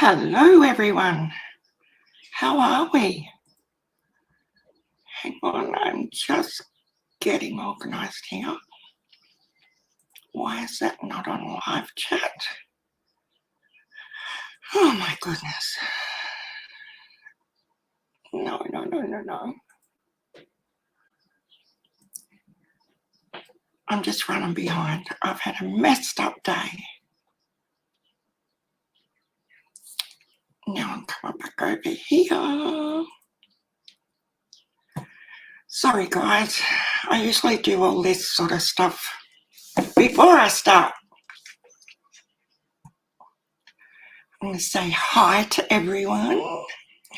Hello, everyone. How are we? Hang on, I'm just getting organised here. Why is that not on live chat? Oh, my goodness. No. I'm just running behind. I've had a messed up day. Now I'm coming back over here. Sorry, guys. I usually do all this sort of stuff before I start. I'm going to say hi to everyone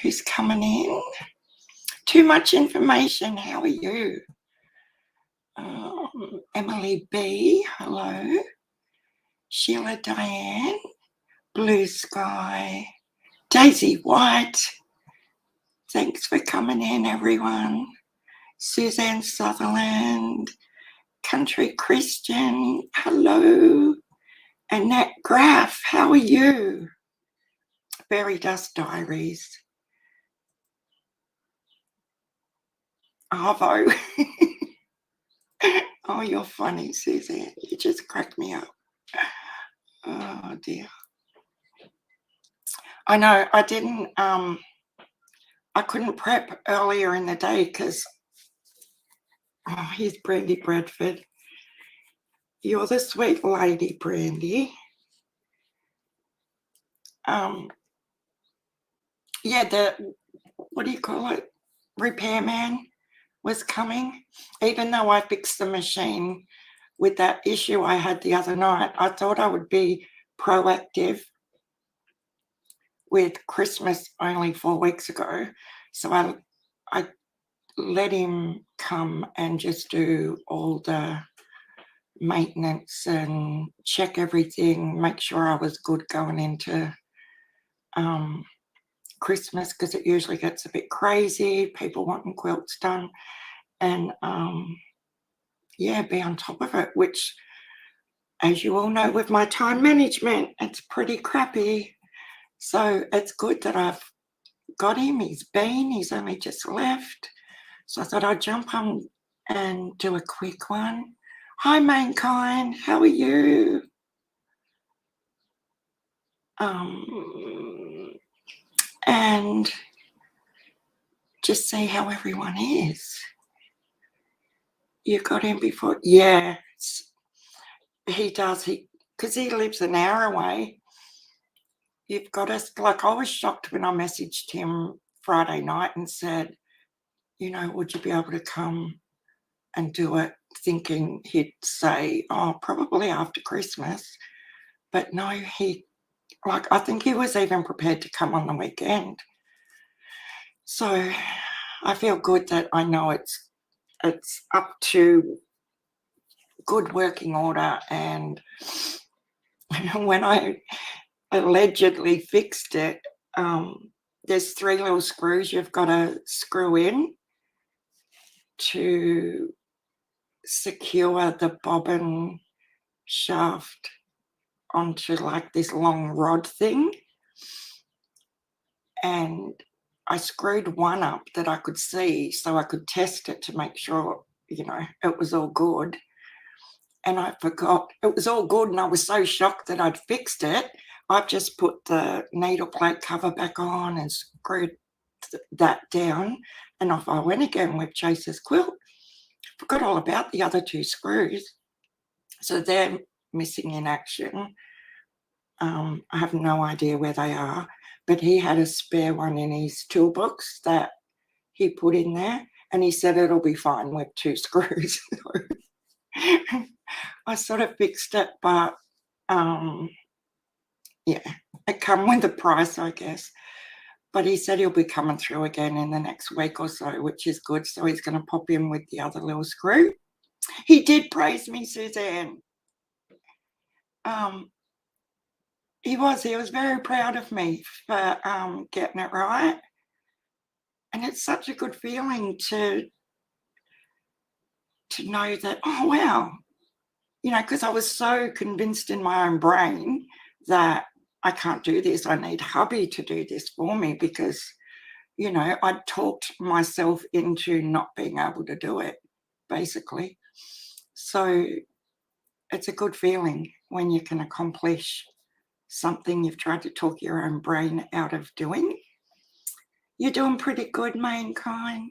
who's coming in. Too much information. How are you? Emily B, hello. Sheila Diane, Blue Sky, Daisy White, thanks for coming in, everyone. Suzanne Sutherland, Country Christian, hello. Annette Graff, how are you? Berry Dust Diaries. Arvo. Oh, you're funny, Suzanne. You just cracked me up. Oh, dear. I know, I didn't, I couldn't prep earlier in the day because, oh, here's Brandy Bradford. You're the sweet lady, Brandy. Yeah, the, what do you call it? Repairman was coming. Even though I fixed the machine with that issue I had the other night, I thought I would be proactive with Christmas only 4 weeks ago. So I let him come and just do all the maintenance and check everything, make sure I was good going into Christmas, because it usually gets a bit crazy, people wanting quilts done, and yeah, be on top of it, which, as you all know, with my time management, it's pretty crappy. So it's good that I've got him. He's only just left. So I thought I'd jump on and do a quick one. Hi, Mankind, how are you? And just see how everyone is. You got him before? Yeah, he does. Because he lives an hour away. You've got us, like, I was shocked when I messaged him Friday night and said, you know, would you be able to come and do it, thinking he'd say, oh, probably after Christmas. But no, I think he was even prepared to come on the weekend. So I feel good that I know it's up to good working order. And when I allegedly fixed it, there's 3 little screws you've got to screw in to secure the bobbin shaft onto like this long rod thing. And I screwed one up that I could see so I could test it to make sure, you know, it was all good. And I forgot it was all good, and I was so shocked that I'd fixed it. I've just put the needle plate cover back on and screwed that down, and off I went again with Chase's quilt. Forgot all about the other 2 screws. So they're missing in action. I have no idea where they are, but he had a spare one in his toolbox that he put in there, and he said it'll be fine with 2 screws. I sort of fixed it, but yeah, it come with the price, I guess. But he said he'll be coming through again in the next week or so, which is good. So he's going to pop in with the other little screw. He did praise me, Suzanne. He was very proud of me for getting it right. And it's such a good feeling to know that, oh, wow, you know, because I was so convinced in my own brain that I can't do this. I need hubby to do this for me because, you know, I talked myself into not being able to do it, basically. So it's a good feeling when you can accomplish something you've tried to talk your own brain out of doing. You're doing pretty good, mankind.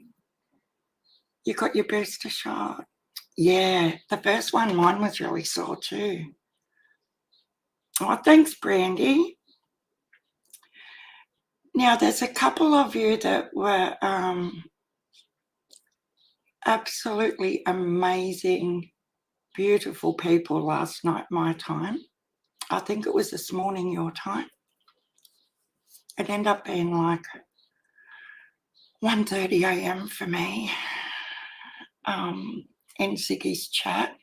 You got your booster shot. Yeah, the first one, mine was really sore too. Oh, thanks, Brandy. Now, there's a couple of you that were absolutely amazing, beautiful people last night, my time. I think it was this morning, your time. It ended up being like 1:30 a.m. for me in Ziggy's chat.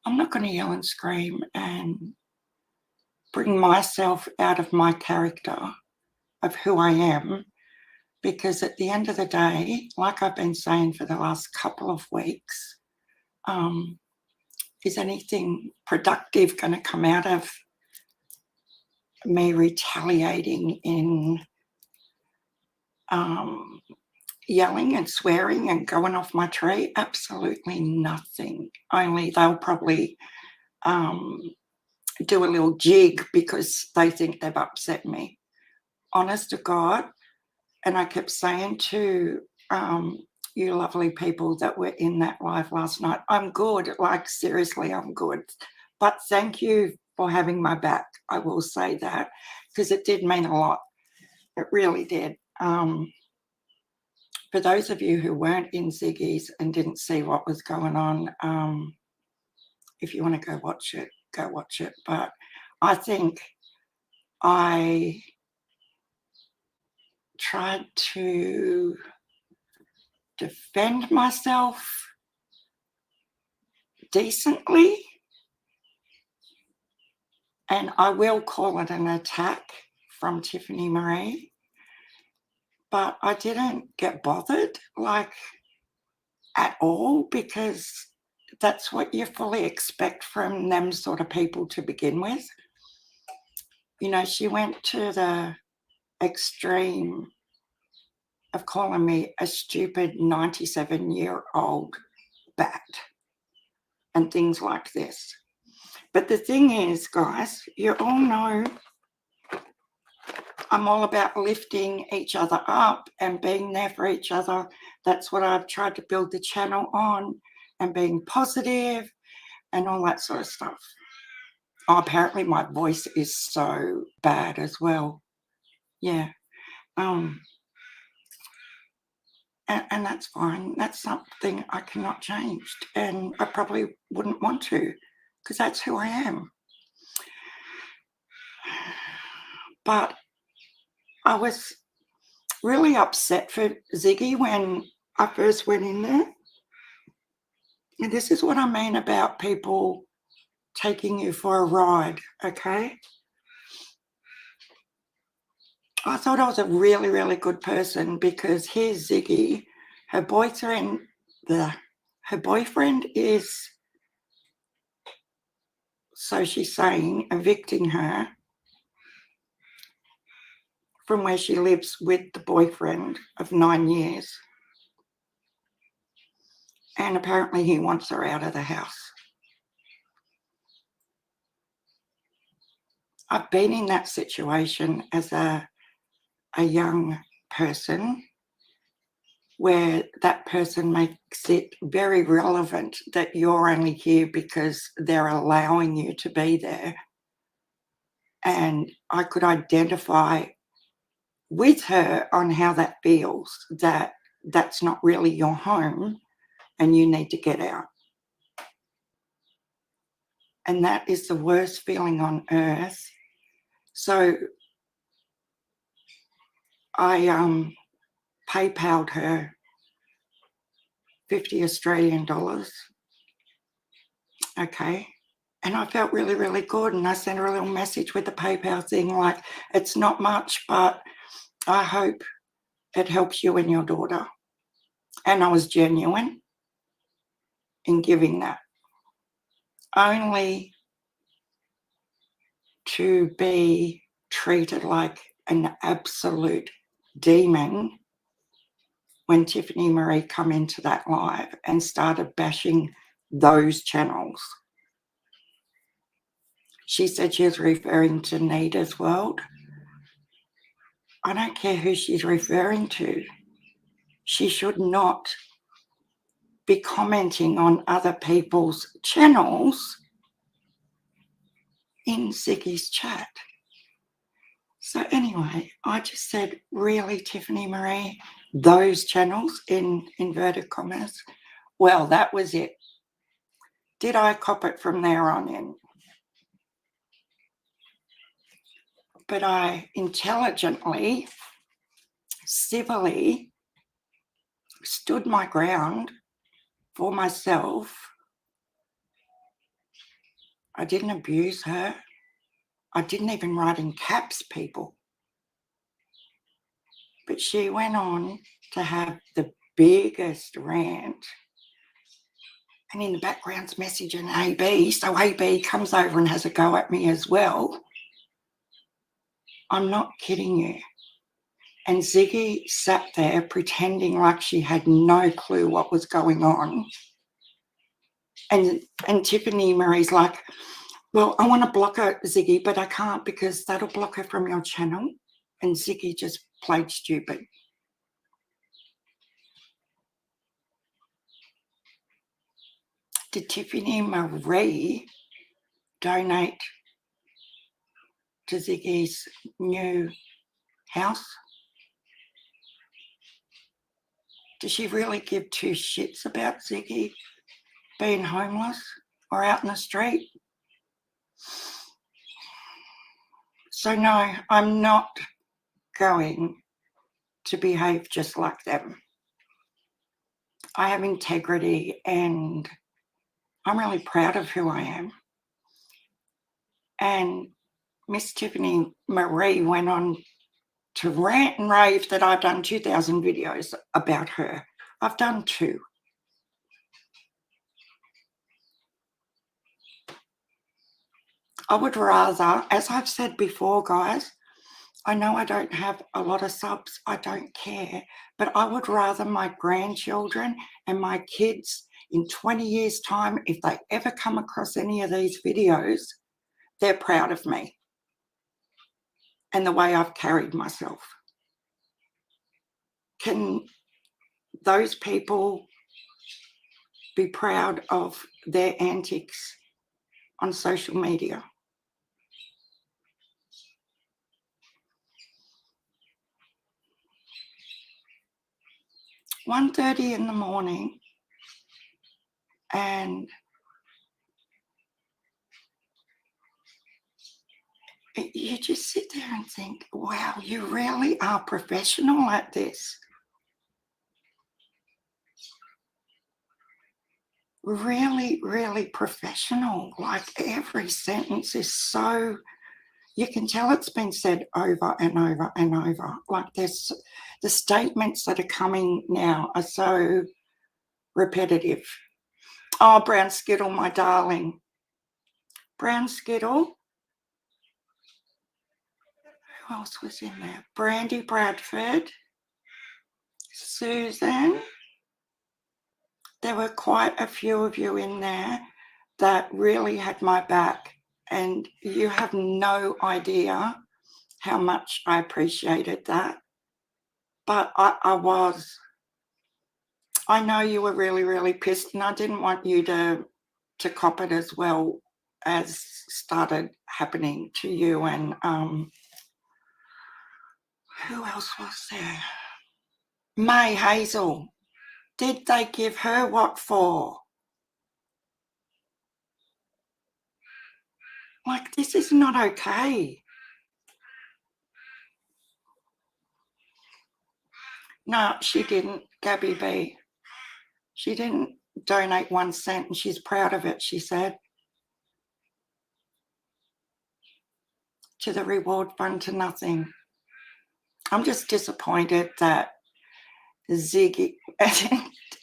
I'm not going to yell and scream and bring myself out of my character of who I am, because at the end of the day, like I've been saying for the last couple of weeks, is anything productive going to come out of me retaliating in yelling and swearing and going off my tree? Absolutely nothing. Only they'll probably do a little jig because they think they've upset me. Honest to God. And I kept saying to you lovely people that were in that live last night, I'm good. Like, seriously, I'm good. But thank you for having my back. I will say that, because it did mean a lot. It really did. For those of you who weren't in Ziggy's and didn't see what was going on, if you want to go watch it, go watch it. But I think I tried to defend myself decently, and I will call it an attack from Tiffany Marie, but I didn't get bothered, like, at all, because that's what you fully expect from them sort of people to begin with. You know, she went to the extreme of calling me a stupid 97-year-old bat and things like this. But the thing is, guys, you all know I'm all about lifting each other up and being there for each other. That's what I've tried to build the channel on, and being positive and all that sort of stuff. Oh, apparently my voice is so bad as well. Yeah. And that's fine. That's something I cannot change, and I probably wouldn't want to, because that's who I am. But I was really upset for Ziggy when I first went in there. And this is what I mean about people taking you for a ride, okay? I thought I was a really, really good person, because here's Ziggy. Her boyfriend is, so she's saying, evicting her from where she lives with the boyfriend of 9 years. And apparently he wants her out of the house. I've been in that situation as a young person, where that person makes it very relevant that you're only here because they're allowing you to be there. And I could identify with her on how that feels, that that's not really your home and you need to get out. And that is the worst feeling on earth. So I PayPal'd her 50 Australian dollars. Okay. And I felt really, really good. And I sent her a little message with the PayPal thing, like, it's not much, but I hope it helps you and your daughter. And I was genuine in giving that, only to be treated like an absolute demon when Tiffany Marie come into that live and started bashing those channels. She said she was referring to Nita's World. I don't care who she's referring to. She should not be commenting on other people's channels in Ziggy's chat. So anyway, I just said, really, Tiffany Marie, those channels in inverted commas? Well, that was it. Did I cop it from there on in? But I intelligently, civilly stood my ground for myself. I didn't abuse her. I didn't even write in caps, people. But she went on to have the biggest rant. And in the background's messaging AB. So AB comes over and has a go at me as well. I'm not kidding you. And Ziggy sat there pretending like she had no clue what was going on. And Tiffany Marie's like, well, I want to block her, Ziggy, but I can't because that'll block her from your channel. And Ziggy just played stupid. Did Tiffany Marie donate to Ziggy's new house? Does she really give two shits about Ziggy being homeless or out in the street? So no, I'm not going to behave just like them. I have integrity and I'm really proud of who I am. And Miss Tiffany Marie went on to rant and rave that I've done 2,000 videos about her. I've done 2. I would rather, as I've said before, guys, I know I don't have a lot of subs, I don't care, but I would rather my grandchildren and my kids in 20 years' time, if they ever come across any of these videos, they're proud of me and the way I've carried myself. Can those people be proud of their antics on social media? It's 1:30 in the morning and you just sit there and think, wow, you really are professional at this. Really, really professional. Like every sentence is so, you can tell it's been said over and over and over. Like there's the statements that are coming now are so repetitive. Oh, Brown Skittle, my darling. Brown Skittle. Who else was in there? Brandy Bradford. Susan. There were quite a few of you in there that really had my back, and you have no idea how much I appreciated that. But I know you were really, really pissed, and I didn't want you to cop it as well as started happening to you. And who else was there? May Hazel. Did they give her what for? Like, this is not okay. No, she didn't, Gabby B. She didn't donate 1 cent and she's proud of it, she said. To the reward fund to nothing. I'm just disappointed that Ziggy,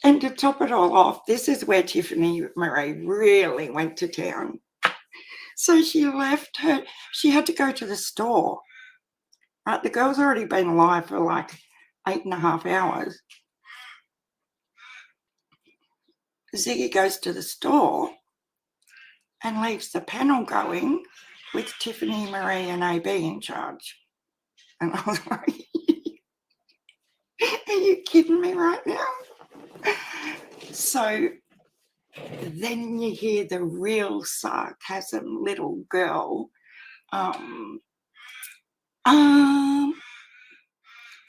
and to top it all off, this is where Tiffany Marie really went to town. So she left her, she had to go to the store Right, the girl's already been alive for like 8.5 hours. Ziggy goes to the store and leaves the panel going with Tiffany, Marie and AB in charge. And I was like, are you kidding me right now? So then you hear the real sarcasm little girl.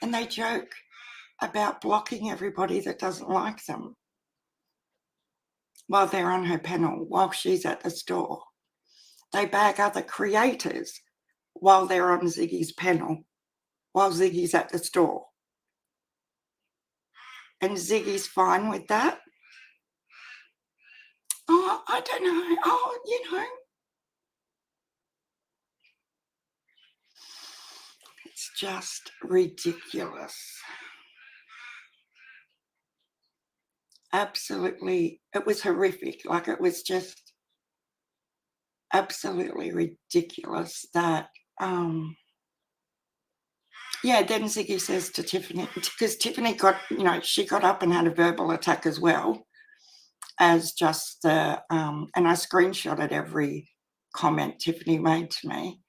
And they joke about blocking everybody that doesn't like them while they're on her panel, while she's at the store. They bag other creators while they're on Ziggy's panel, while Ziggy's at the store. And Ziggy's fine with that. Oh, I don't know. Oh, you know. It's just ridiculous. Absolutely. It was horrific. Like, it was just absolutely ridiculous that, yeah, then Ziggy says to Tiffany, because Tiffany got, you know, she got up and had a verbal attack as well as just the, and I screenshotted every comment Tiffany made to me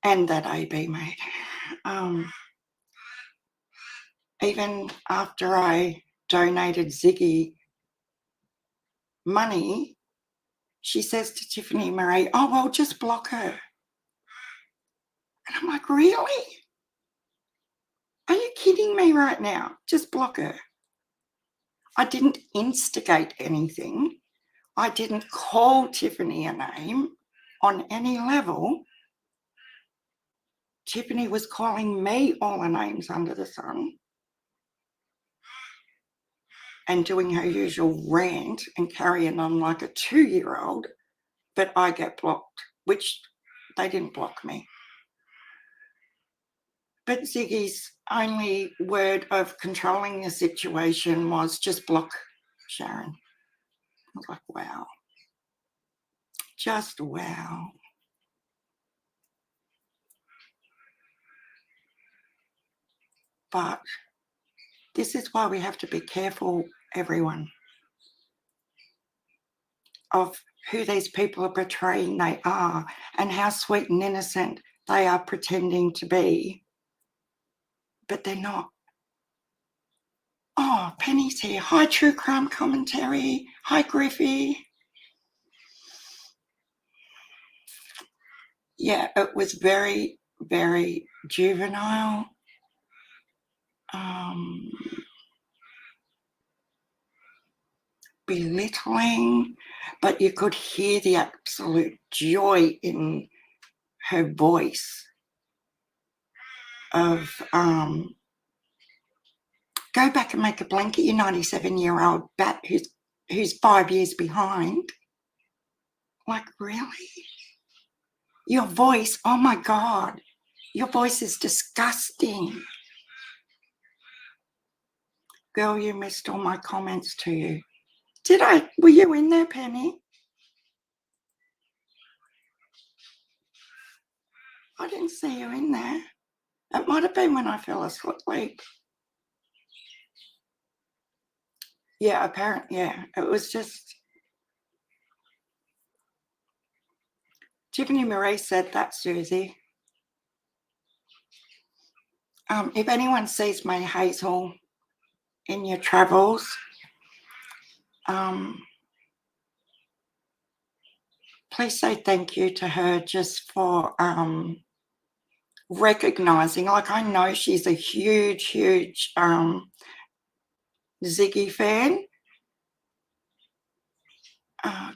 and that AB made. Even after I donated Ziggy money, she says to Tiffany Marie, oh, well, just block her. And I'm like, really? Are you kidding me right now? Just block her. I didn't instigate anything. I didn't call Tiffany a name on any level. Tiffany was calling me all the names under the sun and doing her usual rant and carrying on like a 2-year-old, but I get blocked, which they didn't block me. But Ziggy's only word of controlling the situation was just block Sharon. I was like, wow. Just wow. But this is why we have to be careful, everyone, of who these people are portraying they are and how sweet and innocent they are pretending to be. But they're not. Oh, Penny's here. Hi, True Crime Commentary. Hi, Griffey. Yeah, it was very, very juvenile. Belittling, but you could hear the absolute joy in her voice of go back and make a blanket, you 97-year-old bat who's 5 years behind. Like, really? Your voice, oh my God, your voice is disgusting. Girl, you missed all my comments to you. Did I? Were you in there, Penny? I didn't see you in there. It might have been when I fell asleep. Yeah, apparently, yeah. It was just... Tiffany Marie said that, Susie. If anyone sees my Hazel in your travels, please say thank you to her just for recognising. Like, I know she's a huge, huge Ziggy fan.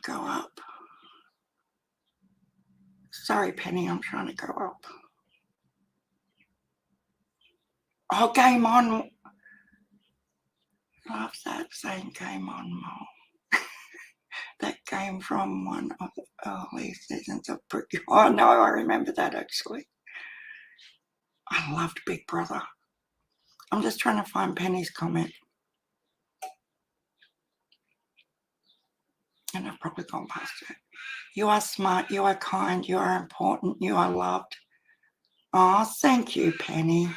Go up. Sorry, Penny, I'm trying to go up. Oh, game on. Love that saying, game on, Mo. That came from one of the early seasons of Oh, no, I remember that, actually. I loved Big Brother. I'm just trying to find Penny's comment. And I've probably gone past it. You are smart, you are kind, you are important, you are loved. Oh, thank you, Penny.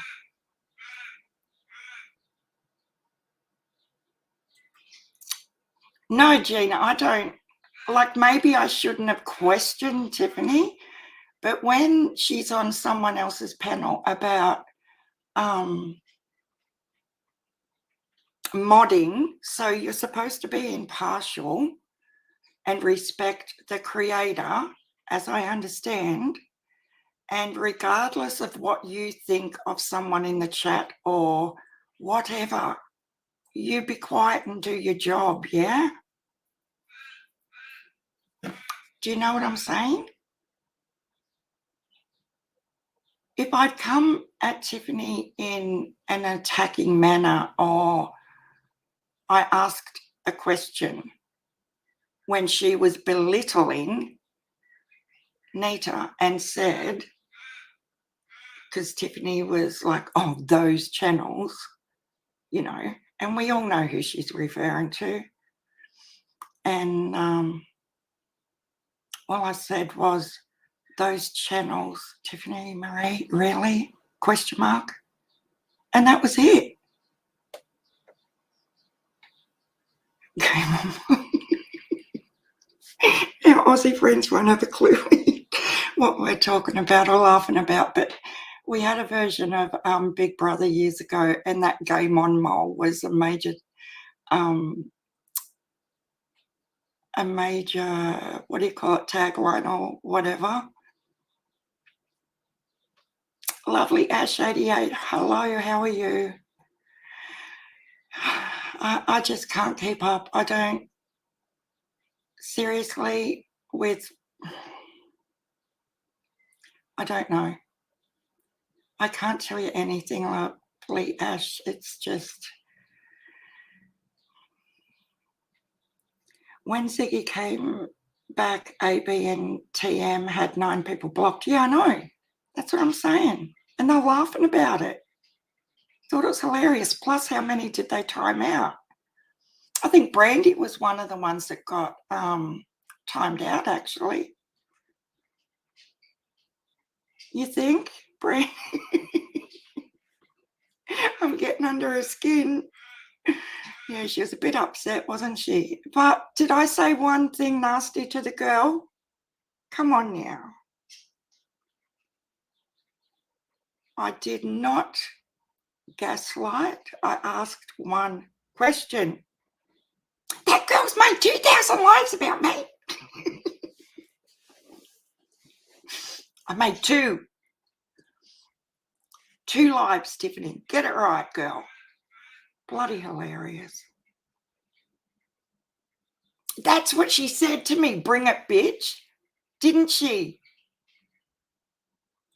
No, Gina, I don't. Like, maybe I shouldn't have questioned Tiffany, but when she's on someone else's panel about modding, so you're supposed to be impartial and respect the creator, as I understand, and regardless of what you think of someone in the chat or whatever, you be quiet and do your job, yeah? Do you know what I'm saying? If I'd come at Tiffany in an attacking manner, or I asked a question when she was belittling Nita and said, because Tiffany was like, oh, those channels, you know, and we all know who she's referring to. And all I said was, those channels, Tiffany Marie, really? Question mark. And that was it. Our Aussie friends won't have a clue what we're talking about or laughing about, but we had a version of Big Brother years ago, and that Game On Mole was a major, what do you call it, tagline or whatever. Lovely Ash88, hello, how are you? I just can't keep up. I don't, seriously, I don't know. I can't tell you anything, lovely Ash. It's just, when Ziggy came back, AB and TM had 9 people blocked. Yeah, I know. That's what I'm saying. And they're laughing about it. Thought it was hilarious. Plus, how many did they time out? I think Brandy was one of the ones that got timed out, actually. You think, Brandy? I'm getting under her skin. Yeah, she was a bit upset, wasn't she? But did I say one thing nasty to the girl? Come on now. I did not gaslight. I asked one question. That girl's made 2,000 lives about me. I made 2 lives, Tiffany. Get it right, girl. Bloody hilarious. That's what she said to me. Bring it, bitch. Didn't she?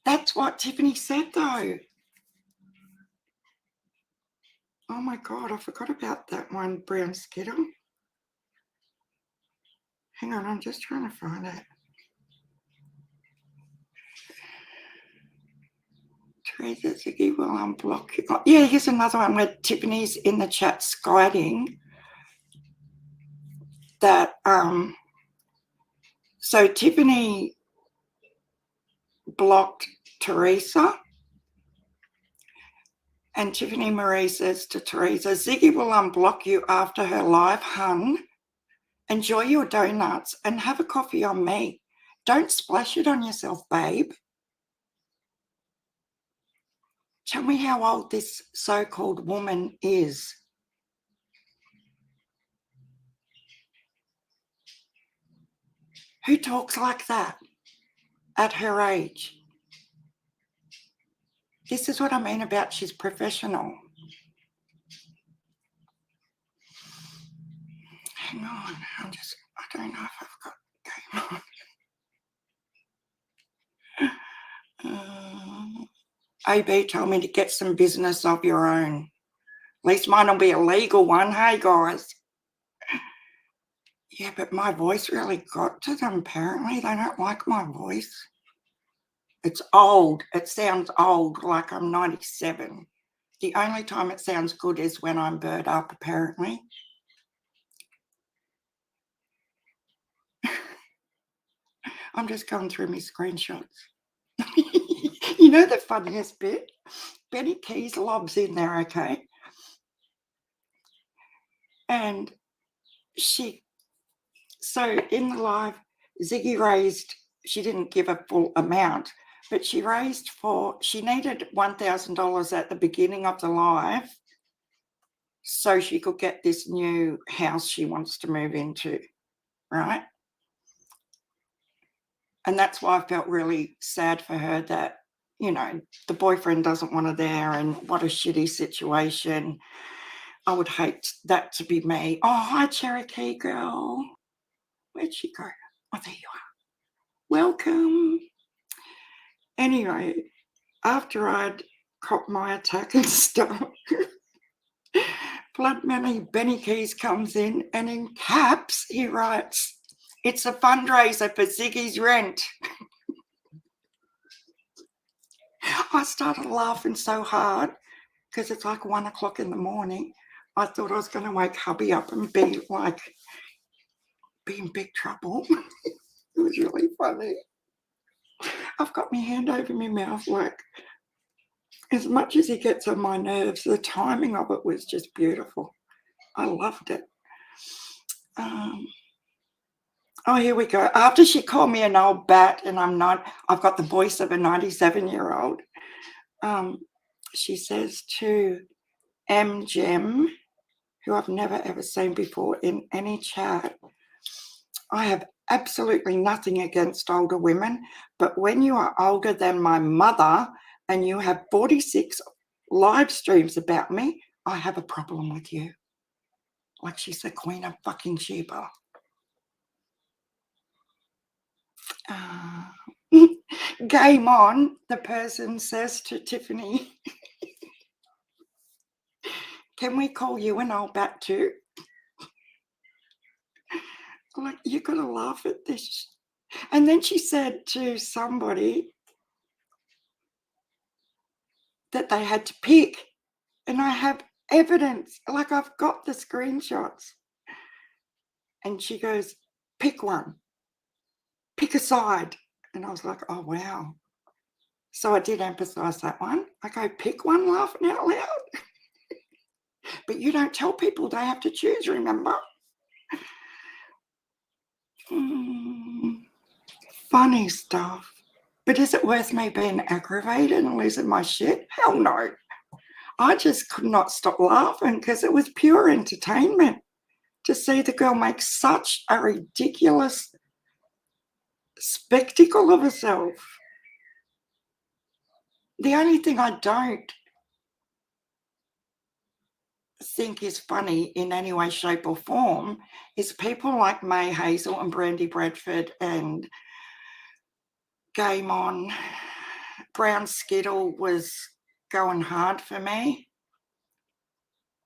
That's what Tiffany said, though. Oh my God, I forgot about that one, brown skittle. Hang on, I'm just trying to find it. Teresa Ziggy will unblock you. Oh, yeah, here's another one where Tiffany's in the chat skiding that so Tiffany blocked Teresa, and Tiffany Marie says to Teresa, Ziggy will unblock you after her live, hun. Enjoy your donuts and have a coffee on me. Don't splash it on yourself, babe. Tell me how old this so-called woman is. Who talks like that at her age? This is what I mean about she's professional. Hang on, I don't know if I've got game on. AB told me to get some business of your own. At least mine will be a legal one, hey guys. Yeah, but my voice really got to them, apparently. They don't like my voice. It's old. It sounds old, like I'm 97. The only time it sounds good is when I'm bird up, apparently. I'm just going through my screenshots. You know the funniest bit? Benny Keys lobs in there, okay? And so in the live, Ziggy raised, she didn't give a full amount, but she needed $1,000 at the beginning of the live so she could get this new house she wants to move into, right? And that's why I felt really sad for her that, the boyfriend doesn't want her there, and what a shitty situation. I would hate that to be me. Oh, hi, Cherokee girl. Where'd she go? Oh, there you are. Welcome. Anyway, after I'd copped my attack and stuff, Blood Money Benny Keys comes in, and in caps he writes, "It's a fundraiser for Ziggy's rent." I started laughing so hard because it's like 1 o'clock in the morning. I thought I was going to wake hubby up and be in big trouble. It was really funny. I've got my hand over my mouth, like, as much as he gets on my nerves, the timing of it was just beautiful. I loved it. Oh, here we go. After she called me an old bat, and I've got the voice of a 97-year-old. She says to Gem, who I've never ever seen before in any chat, "I have absolutely nothing against older women, but when you are older than my mother and you have 46 live streams about me, I have a problem with you." Like she's the queen of fucking Sheba. Game on, the person says to Tiffany, "Can we call you an old bat too?" Like, you gotta laugh at this. And then she said to somebody that they had to pick, and I have evidence, like I've got the screenshots. And she goes, "Pick one, pick a side." And I was like, oh wow. So I did emphasize that one. I go, "Pick one," laughing out loud. But you don't tell people they have to choose, remember? Funny stuff. But is it worth me being aggravated and losing my shit? Hell no. I just could not stop laughing because it was pure entertainment to see the girl make such a ridiculous spectacle of herself. The only thing I don't think is funny in any way, shape or form is people like May Hazel and Brandy Bradford and Game On. Brown Skittle was going hard for me.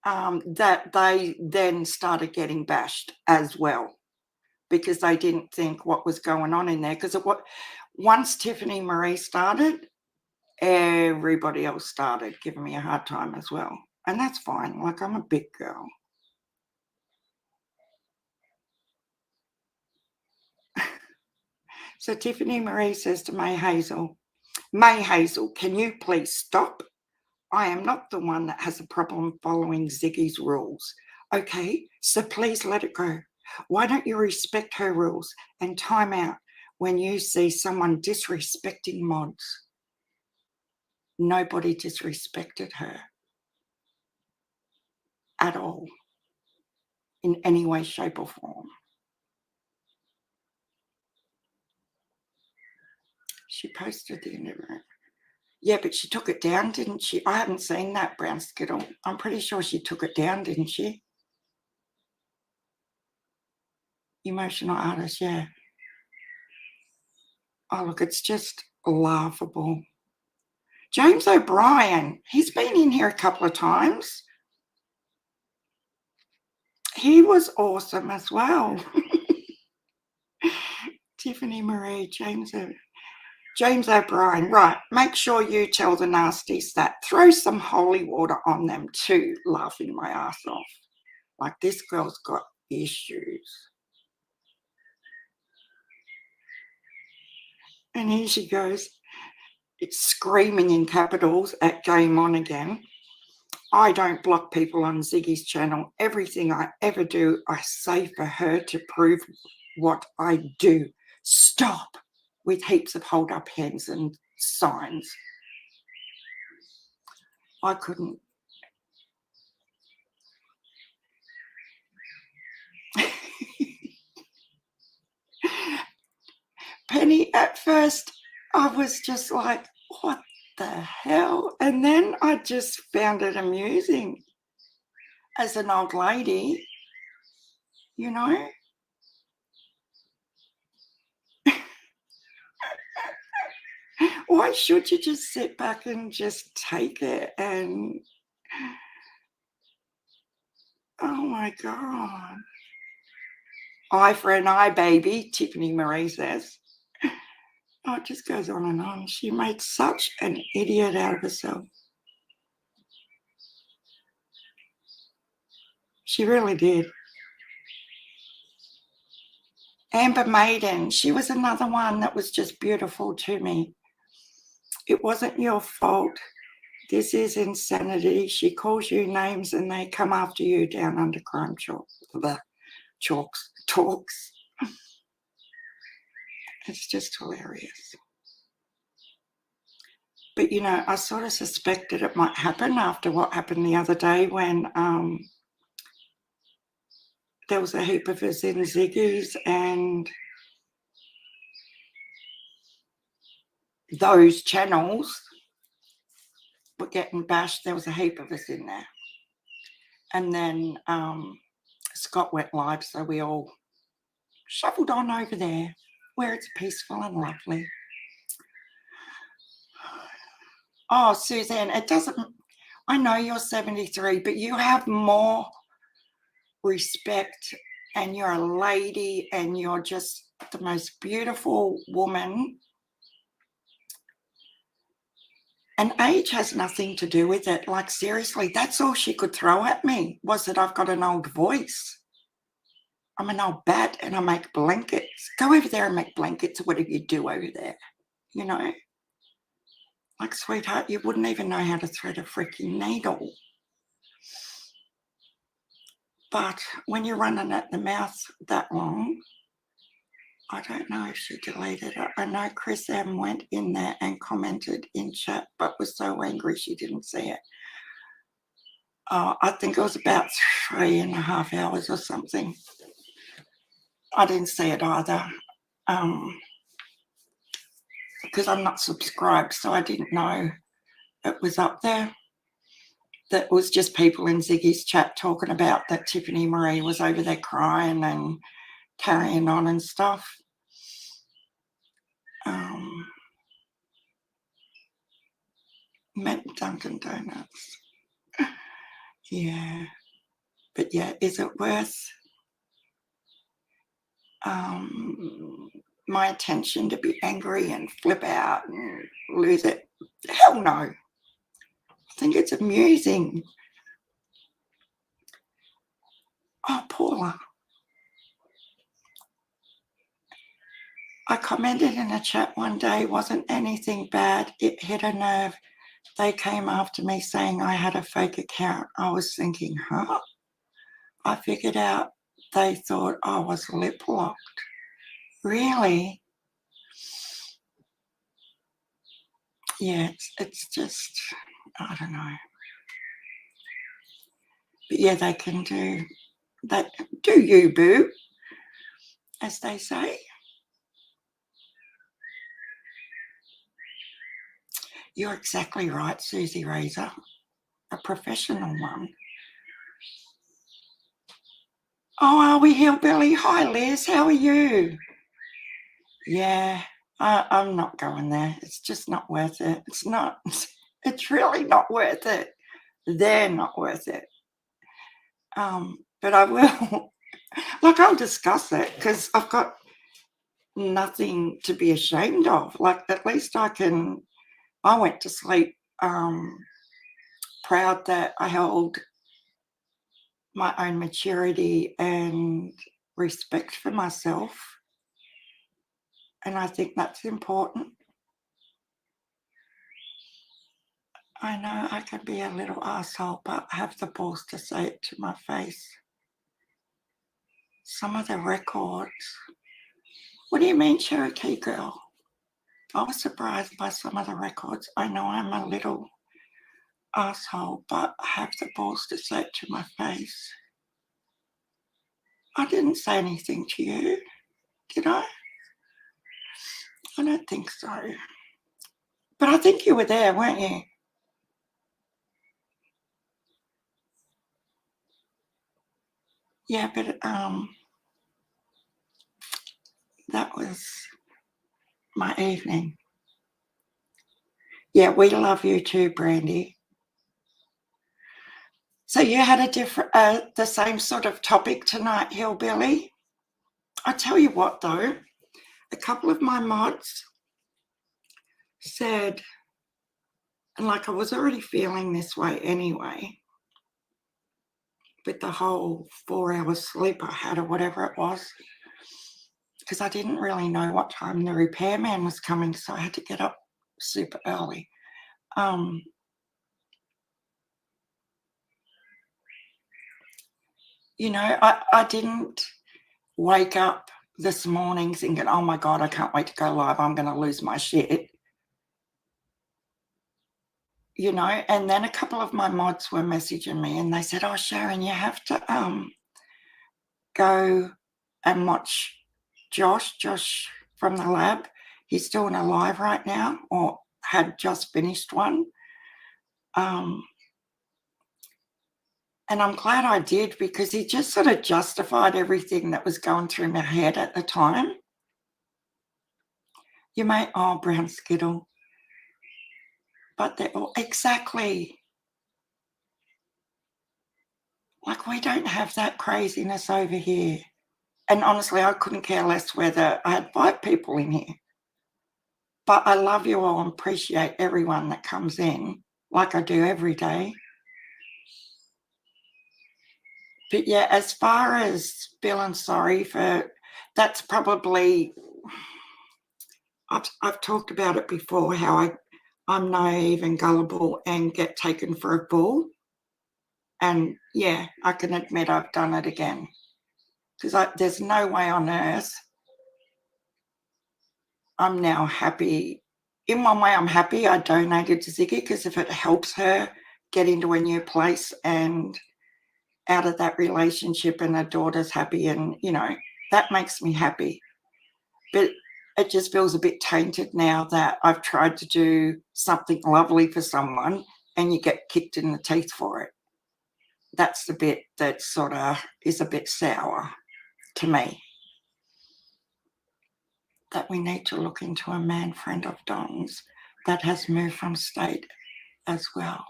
That they then started getting bashed as well because they didn't think what was going on in there. Because once Tiffany Marie started, everybody else started giving me a hard time as well. And that's fine. Like, I'm a big girl. So Tiffany Marie says to May Hazel, "Can you please stop? I am not the one that has a problem following Ziggy's rules. Okay, so please let it go. Why don't you respect her rules and time out when you see someone disrespecting mods?" Nobody disrespected her at all in any way, shape or form. She posted the interview. Yeah, but she took it down, didn't she? I haven't seen that, Brown Skittle. I'm pretty sure she took it down, didn't she? Emotional artist, yeah. Oh, look, it's just laughable. James O'Brien, he's been in here a couple of times. He was awesome as well. Tiffany Marie, James O'Brien. Right, make sure you tell the nasties that. Throw some holy water on them too, laughing my ass off. Like, this girl's got issues. And here she goes. it's screaming in capitals at Game On again. I don't block people on Ziggy's channel. Everything I ever do, I say for her to prove what I do. Stop with heaps of hold up hands and signs. I couldn't. Penny, at first I was just like, what the hell? And then I just found it amusing as an old lady, you know. Why should you just sit back and just take it? And oh my God. Eye for an eye, baby, Tiffany Marie says. Oh, it just goes on and on. She made such an idiot out of herself. She really did. Amber Maiden, she was another one that was just beautiful to me. It wasn't your fault. This is insanity. She calls you names and they come after you down under crime talks. It's just hilarious. But, you know, I sort of suspected it might happen after what happened the other day when there was a heap of us in Ziggy's and those channels were getting bashed. There was a heap of us in there. And then Scott went live, so we all shuffled on over there where it's peaceful and lovely. Oh, Suzanne, it doesn't, I know you're 73, but you have more respect and you're a lady and you're just the most beautiful woman. And age has nothing to do with it. Like, seriously, that's all she could throw at me was that I've got an old voice. I'm an old bat and I make blankets. Go over there and make blankets or whatever you do over there, you know. Like, sweetheart, you wouldn't even know how to thread a freaking needle. But when you're running at the mouth that long, I don't know if she deleted it. I know Chris M went in there and commented in chat, but was so angry she didn't see it. I think it was about 3.5 hours or something. I didn't see it either because I'm not subscribed, so I didn't know it was up there. That was just people in Ziggy's chat talking about that Tiffany Marie was over there crying and carrying on and stuff. Met Dunkin' Donuts. Yeah. But yeah, is it worth my attention to be angry and flip out and lose it? Hell no. I think it's amusing. Oh, Paula. I commented in a chat one day, wasn't anything bad. It hit a nerve. They came after me saying I had a fake account. I was thinking, huh? I figured out they thought I was lip locked. Really? Yeah, it's just, I don't know. But yeah, they can do that. Do you, boo? As they say. You're exactly right, Susie Razor. A professional one. Oh, are we hillbilly? Hi, Liz. How are you? Yeah, I'm not going there. It's just not worth it. It's not. It's really not worth it. They're not worth it. But I will. Like, I'll discuss it because I've got nothing to be ashamed of. Like, at least I went to sleep proud that I held my own maturity and respect for myself. And I think that's important. I know I can be a little asshole, but I have the balls to say it to my face. Some of the records. What do you mean, Cherokee girl? I was surprised by some of the records. I know I'm a little asshole, but I have the balls to say it to my face. I didn't say anything to you, did I? I don't think so. But I think you were there, weren't you? Yeah, but that was my evening. Yeah, we love you too, Brandy. So you had a different, the same sort of topic tonight, Hillbilly. I tell you what, though, a couple of my mods said, and like I was already feeling this way anyway, with the whole 4 hours sleep I had or whatever it was, because I didn't really know what time the repairman was coming, so I had to get up super early. You know, I didn't wake up this morning thinking, oh my God, I can't wait to go live. I'm going to lose my shit. You know, and then a couple of my mods were messaging me and they said, oh, Sharon, you have to go and watch Josh from the lab. He's doing a live right now, or had just finished one. And I'm glad I did, because he just sort of justified everything that was going through my head at the time. You may, oh, brown skittle. But they're all, exactly. Like, we don't have that craziness over here. And honestly, I couldn't care less whether I had 5 people in here. But I love you all and appreciate everyone that comes in, like I do every day. But yeah, as far as feeling sorry for, that's probably, I've talked about it before, how I'm naive and gullible and get taken for a fool. And yeah, I can admit I've done it again, because there's no way on earth I'm now happy. In one way, I'm happy I donated to Ziggy, because if it helps her get into a new place and out of that relationship and her daughter's happy, and, you know, that makes me happy. But it just feels a bit tainted now that I've tried to do something lovely for someone and you get kicked in the teeth for it. That's the bit that sort of is a bit sour to me. That we need to look into a man friend of Don's that has moved from state as well.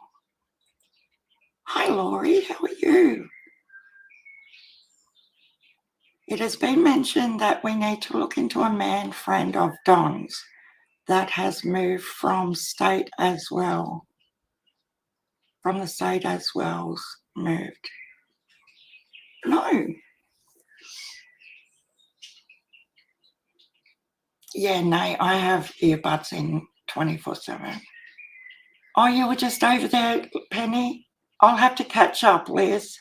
Hi, Laurie, how are you? It has been mentioned that we need to look into a man friend of Don's that has moved from state as well. From the state as well's moved. No. Yeah, no, I have earbuds in 24/7. Oh, you were just over there, Penny? I'll have to catch up, Liz.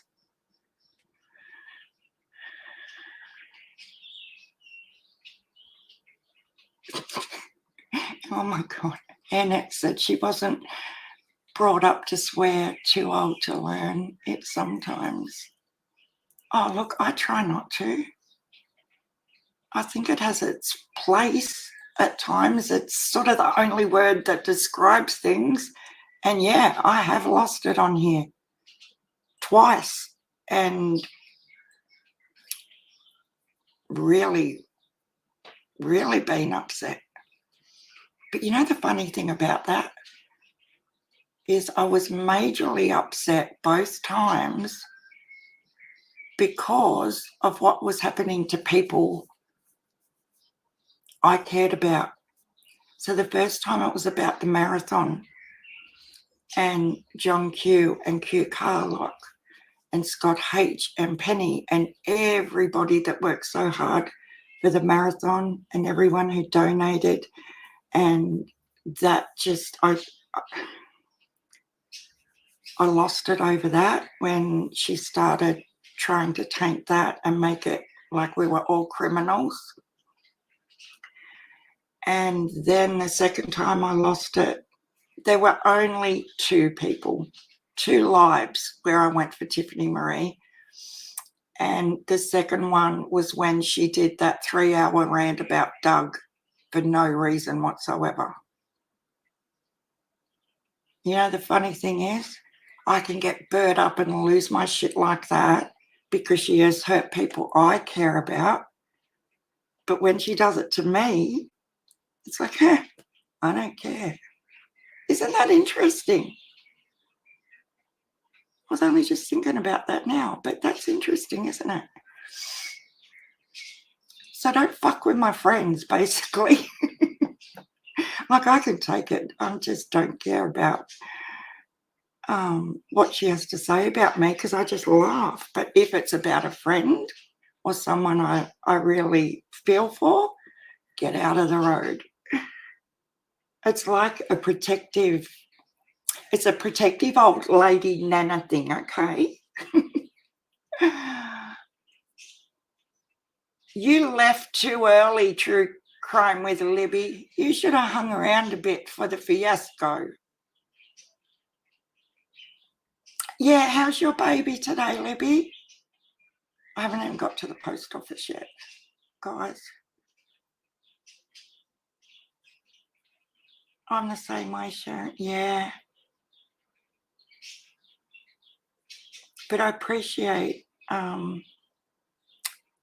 Oh my God. Annette said she wasn't brought up to swear, too old to learn it sometimes. Oh, look, I try not to. I think it has its place at times. It's sort of the only word that describes things. And yeah, I have lost it on here twice and really, really been upset. But you know, the funny thing about that is I was majorly upset both times because of what was happening to people I cared about. So the first time it was about the marathon and John Q and Q Carlock and Scott H and Penny and everybody that worked so hard for the marathon and everyone who donated. And that just, I lost it over that when she started trying to taint that and make it like we were all criminals. And then the second time I lost it, there were only 2 people, 2 lives where I went for Tiffany Marie. And the second one was when she did that 3-hour rant about Doug for no reason whatsoever. You know, the funny thing is, I can get burnt up and lose my shit like that because she has hurt people I care about. But when she does it to me, it's like, I don't care. Isn't that interesting? I was only just thinking about that now, but that's interesting, isn't it? So don't fuck with my friends, basically. Like, I can take it. I just don't care about what she has to say about me because I just laugh. But if it's about a friend or someone I really feel for, get out of the road. It's like a protective old lady nana thing, okay? You left too early, True Crime with Libby. You should have hung around a bit for the fiasco. Yeah, how's your baby today, Libby? I haven't even got to the post office yet, guys. I'm the same way, Sharon. Yeah. But I appreciate,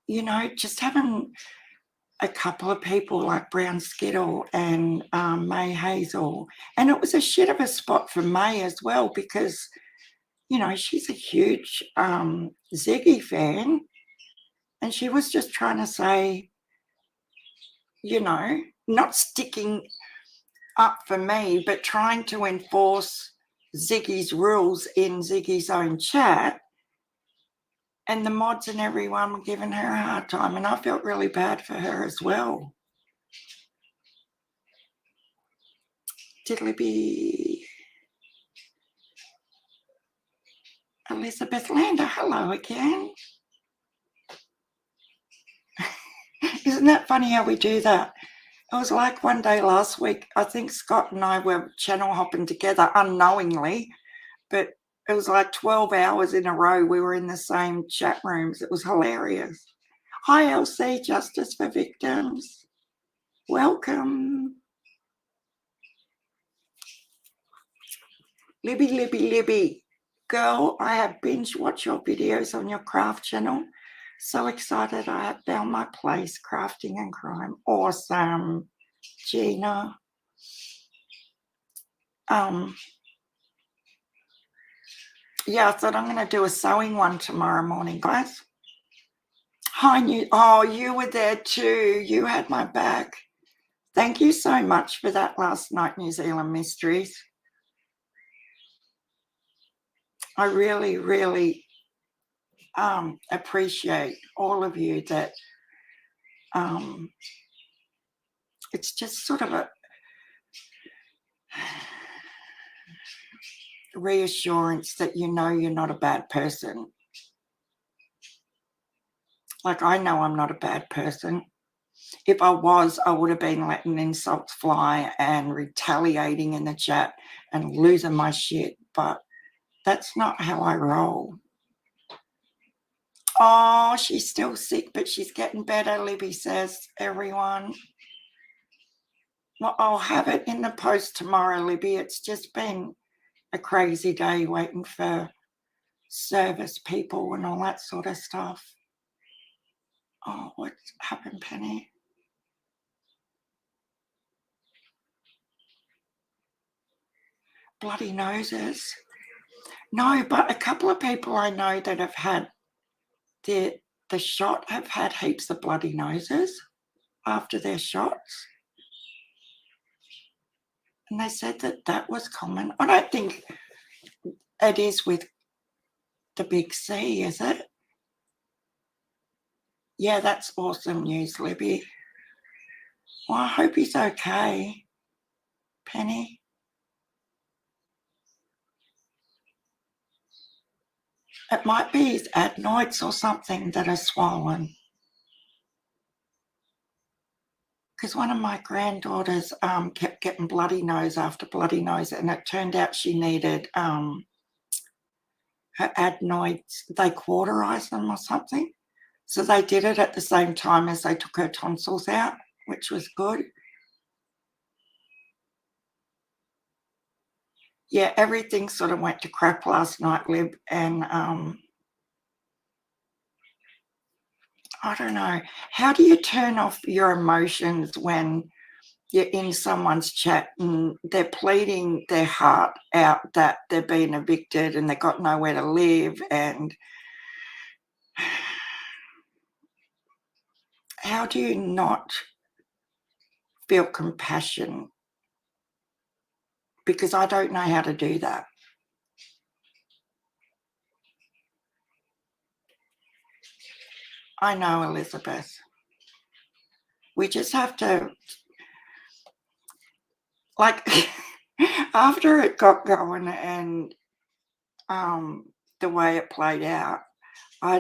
you know, just having a couple of people like Brown Skittle and May Hazel. And it was a shit of a spot for May as well because, you know, she's a huge Ziggy fan. And she was just trying to say, you know, not sticking up for me, but trying to enforce Ziggy's rules in Ziggy's own chat. And the mods and everyone were giving her a hard time. And I felt really bad for her as well. Diddly-bee. Elizabeth Lander, hello again. Isn't that funny how we do that? It was like one day last week, I think Scott and I were channel hopping together unknowingly, but it was like 12 hours in a row we were in the same chat rooms. It was hilarious. Hi, LC, Justice for Victims. Welcome. Libby, Libby, Libby. Girl, I have binge watched your videos on your craft channel. So excited I have found my place, crafting and crime. Awesome, Gina. Yeah, I thought I'm going to do a sewing one tomorrow morning, guys. Hi, you were there too. You had my back. Thank you so much for that last night, New Zealand Mysteries. I really, really appreciate all of you that it's just sort of a reassurance that you know you're not a bad person. Like, I know I'm not a bad person. If I was, I would have been letting insults fly and retaliating in the chat and losing my shit, but that's not how I roll. Oh, she's still sick, but she's getting better, Libby says, everyone. Well, I'll have it in the post tomorrow, Libby. It's just been a crazy day waiting for service people and all that sort of stuff. Oh, what's happened, Penny? Bloody noses. No, but a couple of people I know that have had the shot have had heaps of bloody noses after their shots. And they said that was common. I don't think it is with the big C, is it? Yeah, that's awesome news, Libby. Well, I hope he's okay, Penny. It might be his adenoids or something that are swollen. Because one of my granddaughters kept getting bloody nose after bloody nose, and it turned out she needed her adenoids, they cauterized them or something. So they did it at the same time as they took her tonsils out, which was good. Yeah, everything sort of went to crap last night, Lib, and I don't know. How do you turn off your emotions when you're in someone's chat and they're pleading their heart out that they're being evicted and they've got nowhere to live? And how do you not feel compassion? Because I don't know how to do that. I know, Elizabeth. We just have to, like, after it got going and the way it played out, I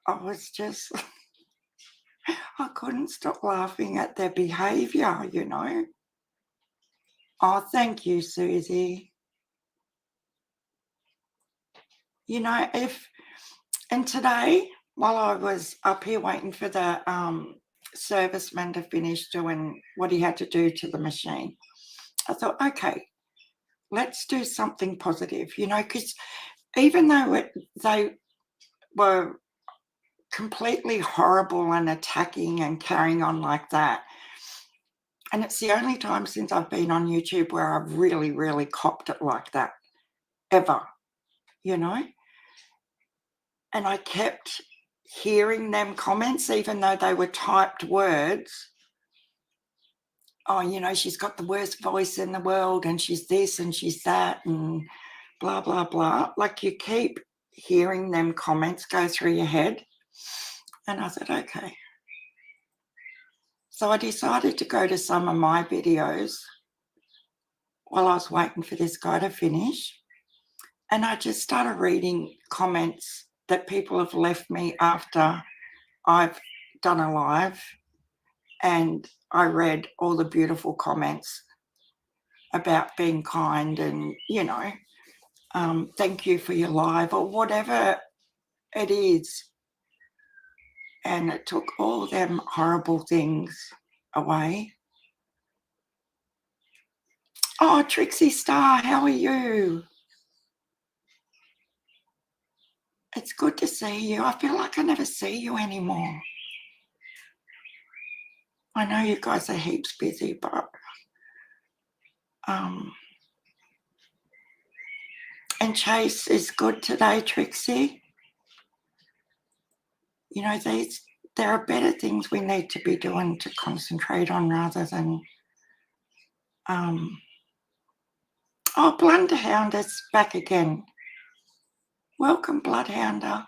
was just, I couldn't stop laughing at their behaviour, you know. Oh, thank you, Susie. You know, and today, while I was up here waiting for the serviceman to finish doing what he had to do to the machine, I thought, okay, let's do something positive, you know, because even though they were completely horrible and attacking and carrying on like that, and it's the only time since I've been on YouTube where I've really, really copped it like that, ever, you know. And I kept hearing them comments, even though they were typed words. Oh, you know, she's got the worst voice in the world and she's this and she's that and blah, blah, blah. Like, you keep hearing them comments go through your head. And I said, okay. So I decided to go to some of my videos while I was waiting for this guy to finish. And I just started reading comments that people have left me after I've done a live, and I read all the beautiful comments about being kind and, you know, thank you for your live or whatever it is. And it took all them horrible things away. Oh, Trixie Star, how are you? It's good to see you. I feel like I never see you anymore. I know you guys are heaps busy, but and Chase is good today, Trixie. You know, there are better things we need to be doing to concentrate on rather than oh, Blunderhound is back again. Welcome, Bloodhounder.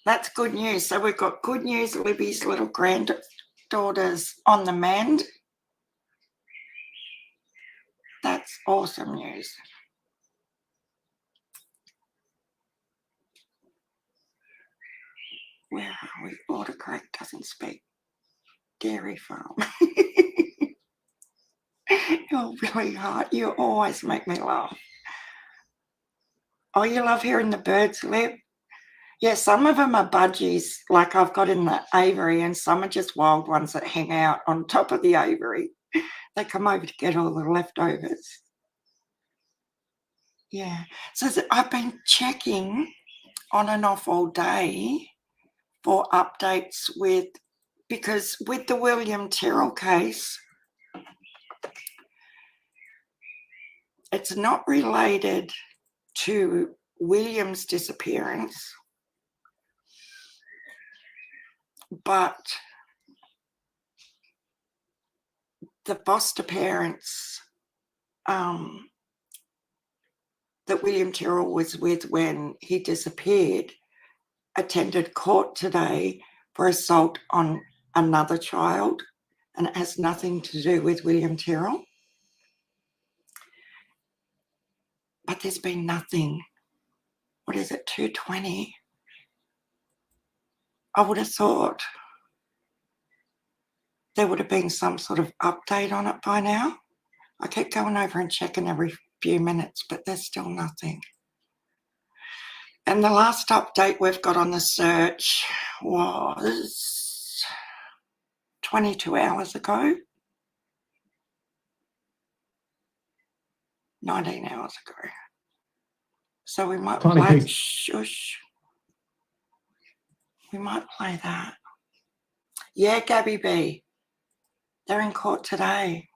That's good news. So we've got good news. Libby's little granddaughter's on the mend. That's awesome news. Where are we? Autocorrect doesn't speak. Dairy farm. You're really hard. You always make me laugh. Oh, you love hearing the birds, Lib? Yeah, some of them are budgies, like I've got in the aviary, and some are just wild ones that hang out on top of the aviary. They come over to get all the leftovers. Yeah. So I've been checking on and off all day for updates because with the William Tyrell case, it's not related to William's disappearance, but the foster parents that William Tyrell was with when he disappeared attended court today for assault on another child, and it has nothing to do with William Tyrell. But there's been nothing. What is it, 2:20? I would have thought there would have been some sort of update on it by now. I keep going over and checking every few minutes, but there's still nothing. And the last update we've got on the search was 22 hours ago. 19 hours ago. So we might play shush. We might play that. Yeah, Gabby B. They're in court today.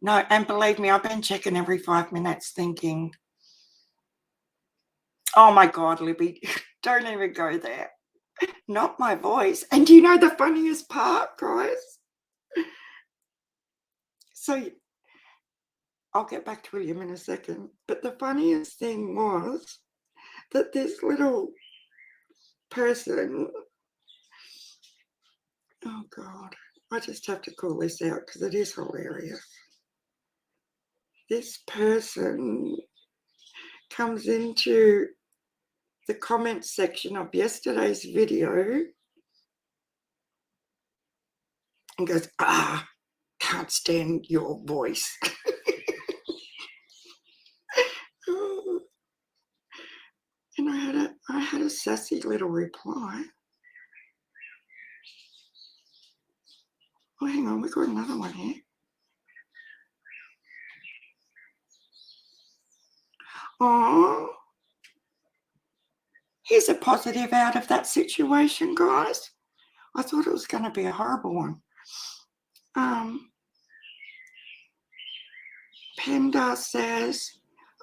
No, and believe me, I've been checking every 5 minutes thinking, oh my God, Libby, don't even go there. Not my voice. And do you know the funniest part, guys? So I'll get back to William in a second. But the funniest thing was that this little person, oh God, I just have to call this out because it is hilarious. This person comes into the comments section of yesterday's video and goes, can't stand your voice. And I had a sassy little reply. Oh, hang on, we've got another one here. Oh, here's a positive out of that situation, guys. I thought it was going to be a horrible one. Panda says,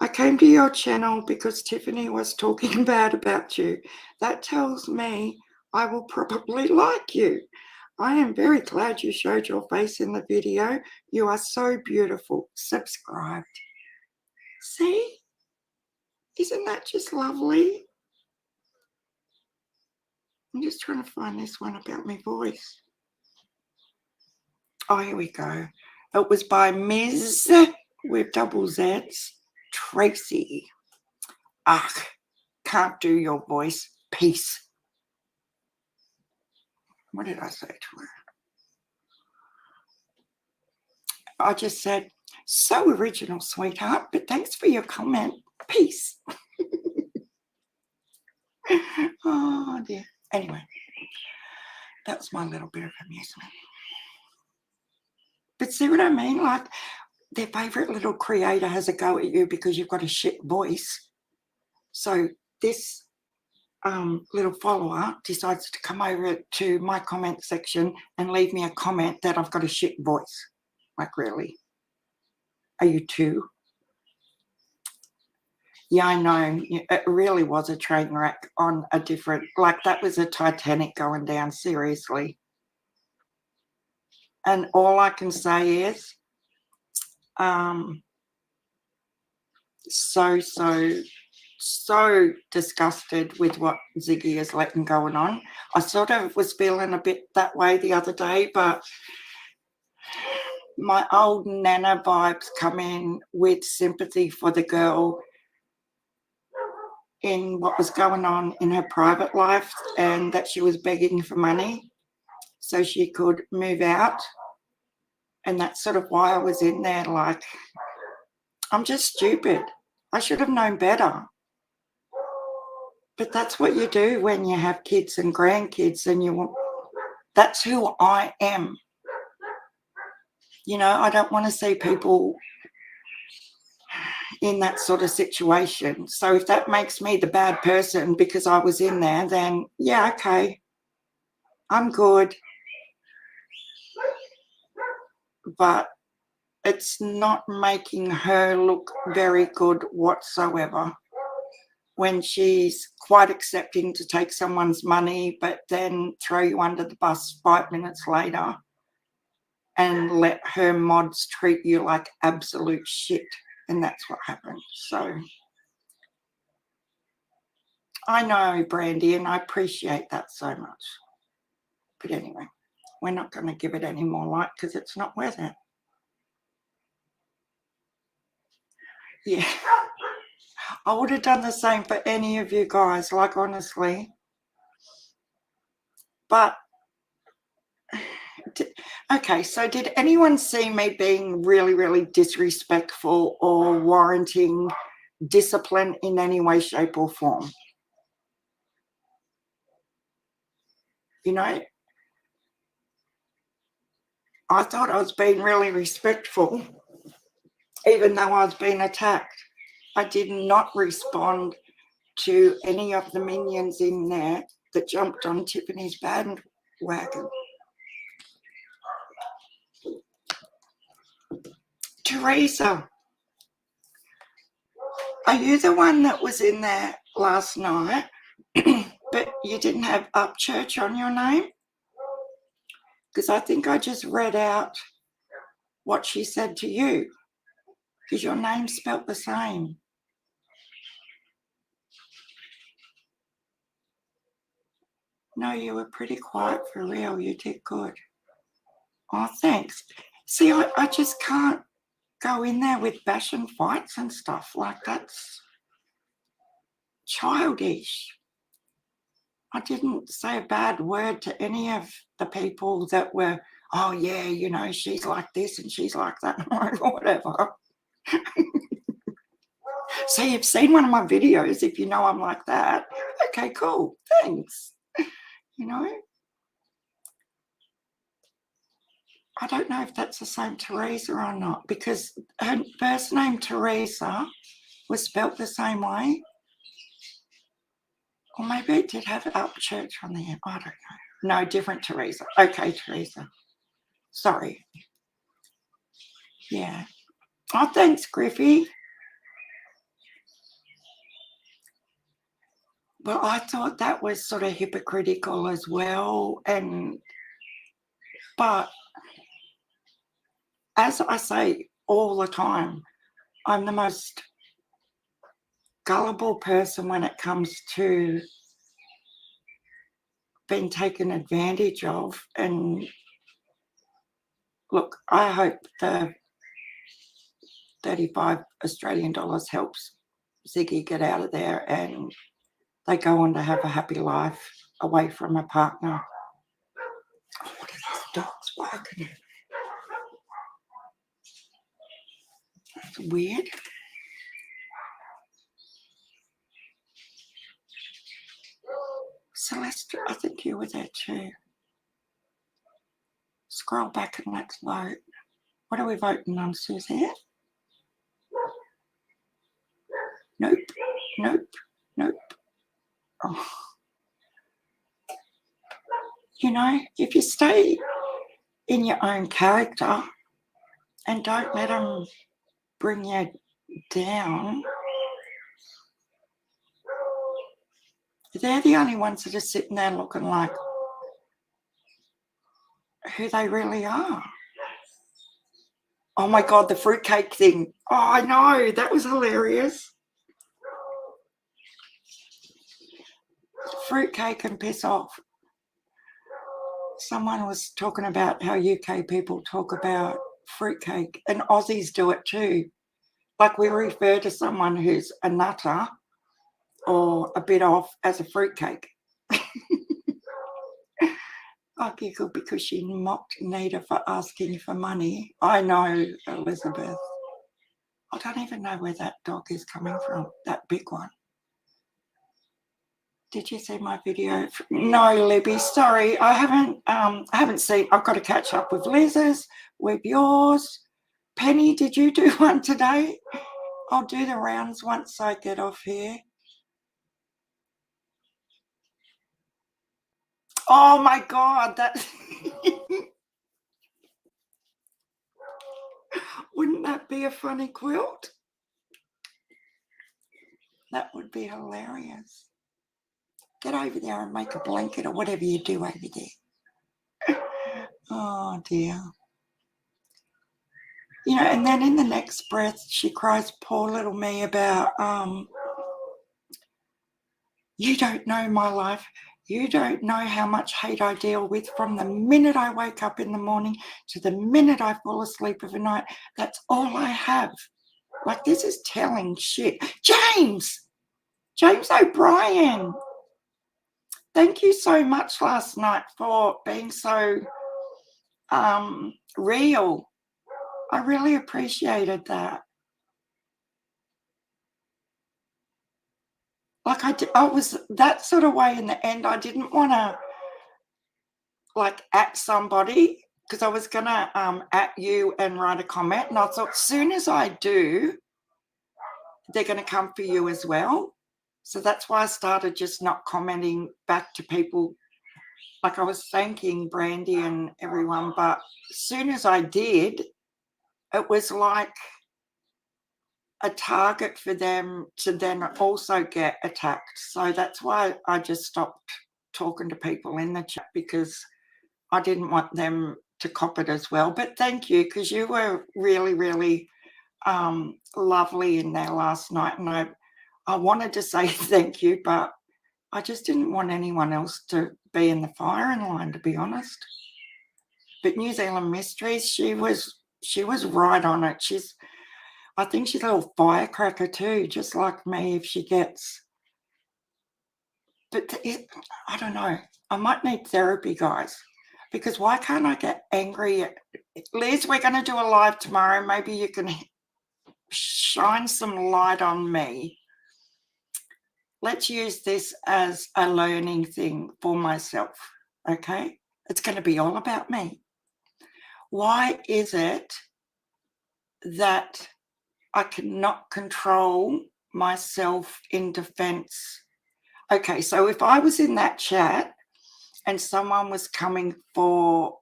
I came to your channel because Tiffany was talking bad about you. That tells me I will probably like you. I am very glad you showed your face in the video. You are so beautiful. Subscribed. See? Isn't that just lovely? I'm just trying to find this one about my voice. Oh, here we go. It was by Ms. with double Z's, Tracy. Can't do your voice. Peace. What did I say to her? I just said, so original, sweetheart, but thanks for your comment. Peace. Oh, dear. Anyway, that was my little bit of amusement. But see what I mean? Like, their favourite little creator has a go at you because you've got a shit voice. So this little follower decides to come over to my comment section and leave me a comment that I've got a shit voice. Like, really? Are you two? Yeah, I know. It really was a train wreck on a different, like that was a Titanic going down, seriously. And all I can say is, so disgusted with what Ziggy is letting going on. I sort of was feeling a bit that way the other day, but my old Nana vibes come in with sympathy for the girl in what was going on in her private life and that she was begging for money so she could move out. And that's sort of why I was in there like, I'm just stupid. I should have known better. But that's what you do when you have kids and grandkids and that's who I am. You know, I don't want to see people in that sort of situation. So if that makes me the bad person because I was in there, then yeah, okay, I'm good. But it's not making her look very good whatsoever when she's quite accepting to take someone's money but then throw you under the bus 5 minutes later and let her mods treat you like absolute shit. And that's what happened. So I know, Brandy, and I appreciate that so much. But anyway, we're not going to give it any more light because it's not worth it. Yeah. I would have done the same for any of you guys, like, honestly. But, okay, so did anyone see me being really, really disrespectful or warranting discipline in any way, shape or form? You know, I thought I was being really respectful, even though I was being attacked. I did not respond to any of the minions in there that jumped on Tiffany's bandwagon. Teresa, are you the one that was in there last night, but you didn't have Up Church on your name? Because I think I just read out what she said to you, because your name's spelt the same. No, you were pretty quiet for real. You did good. Oh, thanks. See, I just can't go in there with bash and fights and stuff. Like, that's childish. I didn't say a bad word to any of the people that were, oh, yeah, you know, she's like this and she's like that, or whatever. So you've seen one of my videos if you know I'm like that. Okay, cool. Thanks. You know, I don't know if that's the same Teresa or not, because her first name, Teresa, was spelt the same way. Or maybe it did have Up Church on there. I don't know. No, different Teresa. Okay, Teresa. Sorry. Yeah. Oh, thanks, Griffey. Well, I thought that was sort of hypocritical as well. But as I say all the time, I'm the most gullible person when it comes to being taken advantage of. And look, I hope the 35 Australian dollars helps Ziggy get out of there and they go on to have a happy life away from a partner. Oh, what are these dogs barking at? That's weird. Celeste, I think you were there too. Scroll back and let's vote. What are we voting on, Suzanne? Nope, nope, nope. Oh. You know, if you stay in your own character and don't let them bring you down, they're the only ones that are sitting there looking like who they really are. Oh my God, the fruitcake thing. Oh, I know, that was hilarious. Fruitcake and piss off. Someone was talking about how UK people talk about fruitcake, and Aussies do it too. Like, we refer to someone who's a nutter or a bit off as a fruitcake. I giggle because she mocked Nita for asking for money. I know, Elizabeth. I don't even know where that dog is coming from, that big one. Did you see my video? No, Libby, sorry. I haven't seen. I've got to catch up with Liz's, with yours. Penny, did you do one today? I'll do the rounds once I get off here. Oh my God, that wouldn't that be a funny quilt? That would be hilarious. Get over there and make a blanket or whatever you do over there. Oh dear. You know, and then in the next breath, she cries, poor little me, about, you don't know my life. You don't know how much hate I deal with from the minute I wake up in the morning to the minute I fall asleep of a night. That's all I have. Like, this is telling shit. James O'Brien, thank you so much last night for being so real. I really appreciated that. Like, I was that sort of way in the end. I didn't want to like at somebody because I was gonna at you and write a comment, and I thought as soon as I do, they're going to come for you as well. So that's why I started just not commenting back to people. Like, I was thanking Brandy and everyone, but as soon as I did, it was like a target for them to then also get attacked. So that's why I just stopped talking to people in the chat, because I didn't want them to cop it as well. But thank you, because you were really, really lovely in there last night, and I wanted to say thank you, but I just didn't want anyone else to be in the firing line, to be honest. But New Zealand Mysteries, she was right on it. I think she's a little firecracker too, just like me if she gets. But I don't know. I might need therapy, guys, because why can't I get angry? Liz, we're going to do a live tomorrow. Maybe you can shine some light on me. Let's use this as a learning thing for myself, okay? It's going to be all about me. Why is it that I cannot control myself in defense? Okay, so if I was in that chat and someone was coming for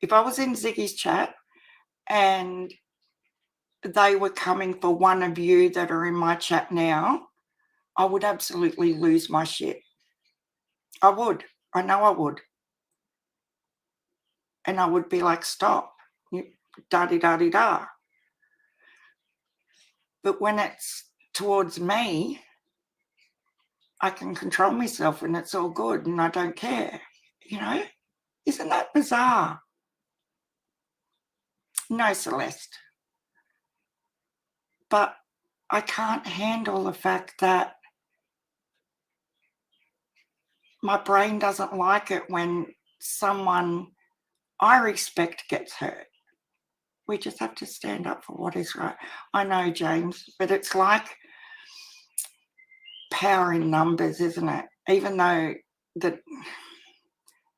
if I was in Ziggy's chat and they were coming for one of you that are in my chat now, I would absolutely lose my shit. I would. I know I would. And I would be like, stop, da-di-da-di-da. But when it's towards me, I can control myself and it's all good and I don't care, you know? Isn't that bizarre? No, Celeste. But I can't handle the fact that my brain doesn't like it when someone I respect gets hurt. We just have to stand up for what is right. I know, James, but it's like power in numbers, isn't it? Even though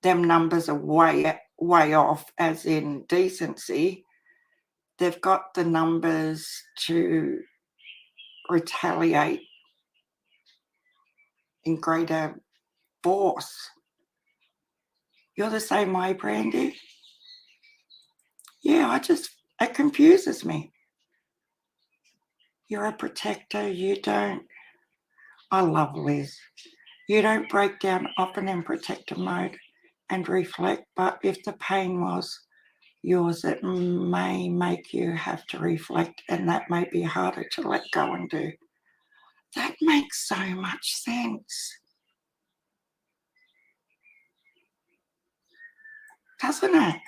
them numbers are way off, as in decency, they've got the numbers to retaliate in greater force. You're the same way, Brandy? Yeah, it confuses me. You're a protector, you don't. I love Liz. You don't break down often in protector mode and reflect, but if the pain was yours, it may make you have to reflect, and that may be harder to let go and do. That makes so much sense, doesn't it?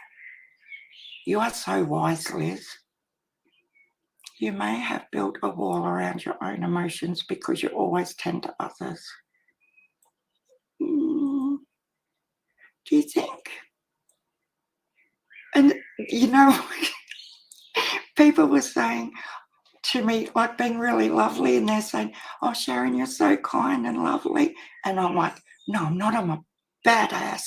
You are so wise, Liz. You may have built a wall around your own emotions because you always tend to others. Do you think? And, you know, people were saying to me, like, being really lovely, and they're saying, oh, Sharon, you're so kind and lovely. And I'm like, no, I'm not. I'm a badass.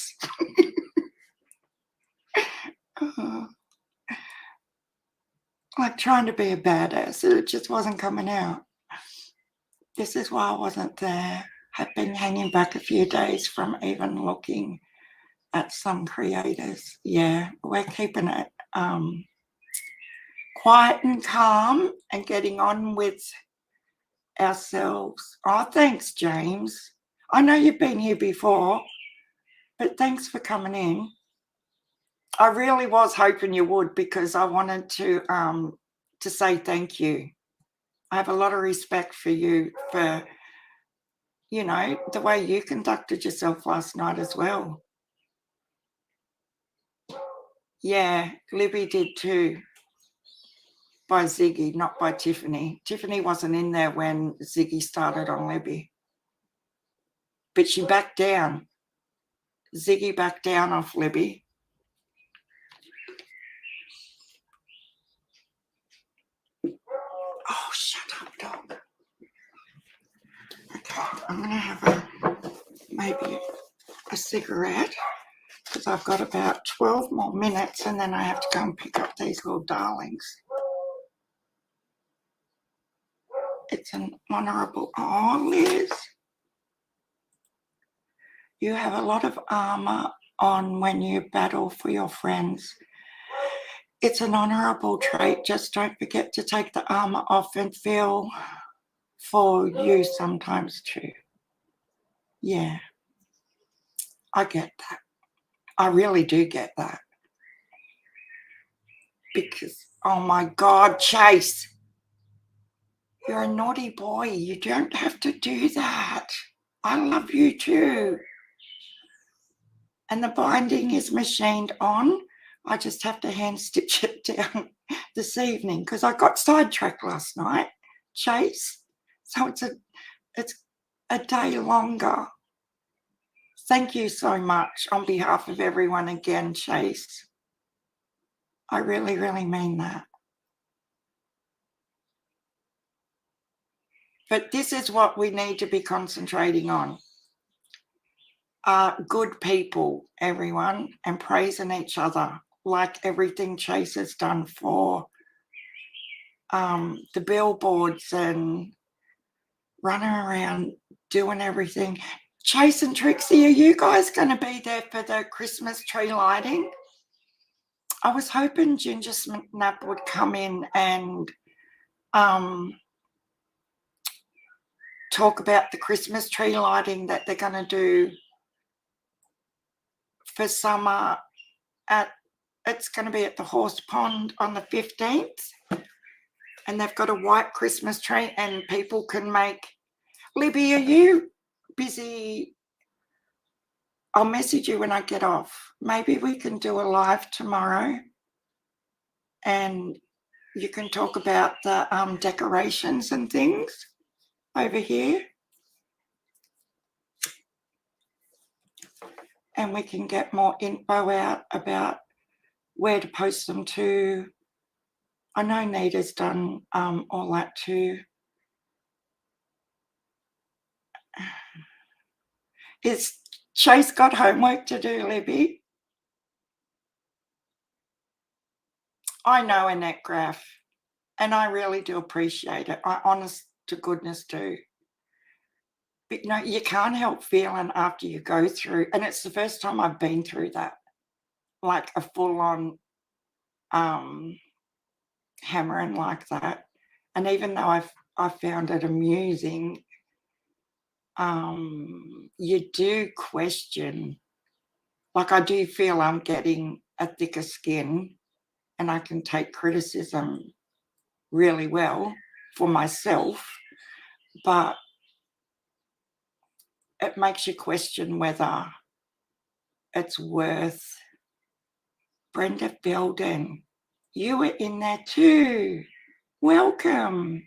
Like trying to be a badass. It just wasn't coming out. This is why I wasn't there. Have been hanging back a few days from even looking at some creators. Yeah, we're keeping it quiet and calm and getting on with ourselves. Oh, thanks, James. I know you've been here before, but thanks for coming in. I really was hoping you would, because I wanted to say thank you. I have a lot of respect for you for you know, the way you conducted yourself last night as well. Yeah, Libby did too. By Ziggy, not by Tiffany. Tiffany wasn't in there when Ziggy started on Libby. But she backed down. Ziggy backed down off Libby. Oh, shut up, dog. Okay, I'm going to have maybe a cigarette because I've got about 12 more minutes and then I have to go and pick up these little darlings. It's an honourable... Oh, Liz. You have a lot of armour on when you battle for your friends. It's an honourable trait. Just don't forget to take the armour off and feel for you sometimes too. Yeah, I get that. I really do get that. Because, oh my God, Chase, you're a naughty boy. You don't have to do that. I love you too. And the binding is machined on. I just have to hand stitch it down this evening because I got sidetracked last night, Chase. So it's a day longer. Thank you so much on behalf of everyone again, Chase. I really, really mean that. But this is what we need to be concentrating on. Good people, everyone, and praising each other like everything Chase has done for the billboards and running around doing everything. Chase and Trixie, are you guys going to be there for the Christmas tree lighting? I was hoping Ginger Snap would come in and talk about the Christmas tree lighting that they're going to do for summer. It's going to be at the Horse Pond on the 15th. And they've got a white Christmas tree and people can make... Libby, are you busy? I'll message you when I get off. Maybe we can do a live tomorrow and you can talk about the decorations and things over here. And we can get more info out about where to post them to. I know Nita's done all that too. Is Chase got homework to do, Libby? I know, Annette Graff, and I really do appreciate it. I honest to goodness do. But no, you can't help feeling after you go through, and it's the first time I've been through that, like a full-on hammering like that. And even though I found it amusing, you do question. Like, I do feel I'm getting a thicker skin and I can take criticism really well for myself, but it makes you question whether it's worth... Brenda Belden, you were in there too. Welcome.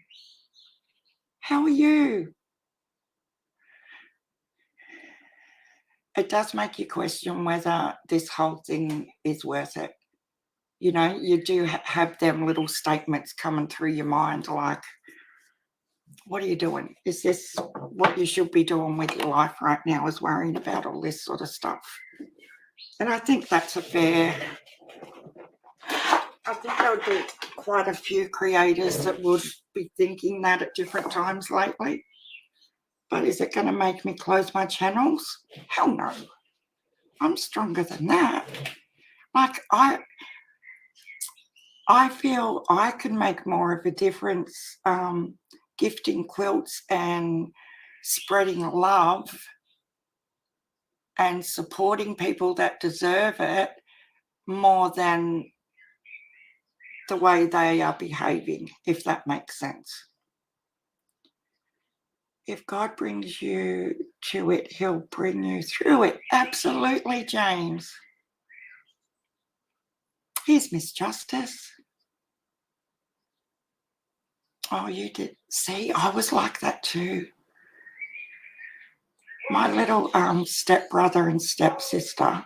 How are you? It does make you question whether this whole thing is worth it. You know, you do have them little statements coming through your mind like, what are you doing? Is this what you should be doing with your life right now, is worrying about all this sort of stuff? And I think that's a fair... I think there'll be quite a few creators that would be thinking that at different times lately. But is it going to make me close my channels? Hell no. I'm stronger than that. Like, I feel I can make more of a difference gifting quilts and spreading love and supporting people that deserve it more than the way they are behaving, if that makes sense. If God brings you to it, he'll bring you through it. Absolutely, James. Here's Miss Justice. Oh, you did. See, I was like that too. My little stepbrother and stepsister,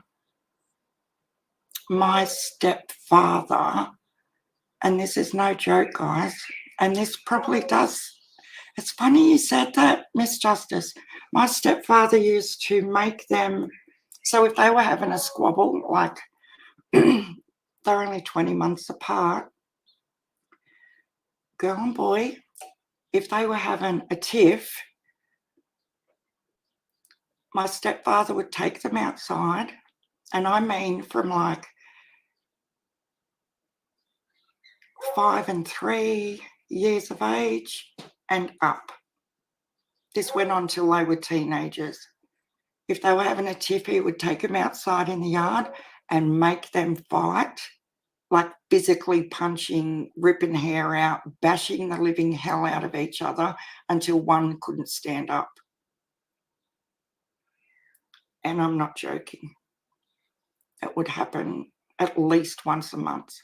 my stepfather, and this is no joke, guys, and this probably does. It's funny you said that, Miss Justice. My stepfather used to make them, so if they were having a squabble, like they're only 20 months apart, girl and boy, if they were having a tiff, my stepfather would take them outside, and I mean from like 5 and 3 years of age and up. This went on till they were teenagers. If they were having a tiff, he would take them outside in the yard and make them fight, like physically punching, ripping hair out, bashing the living hell out of each other until one couldn't stand up. And I'm not joking. It would happen at least once a month.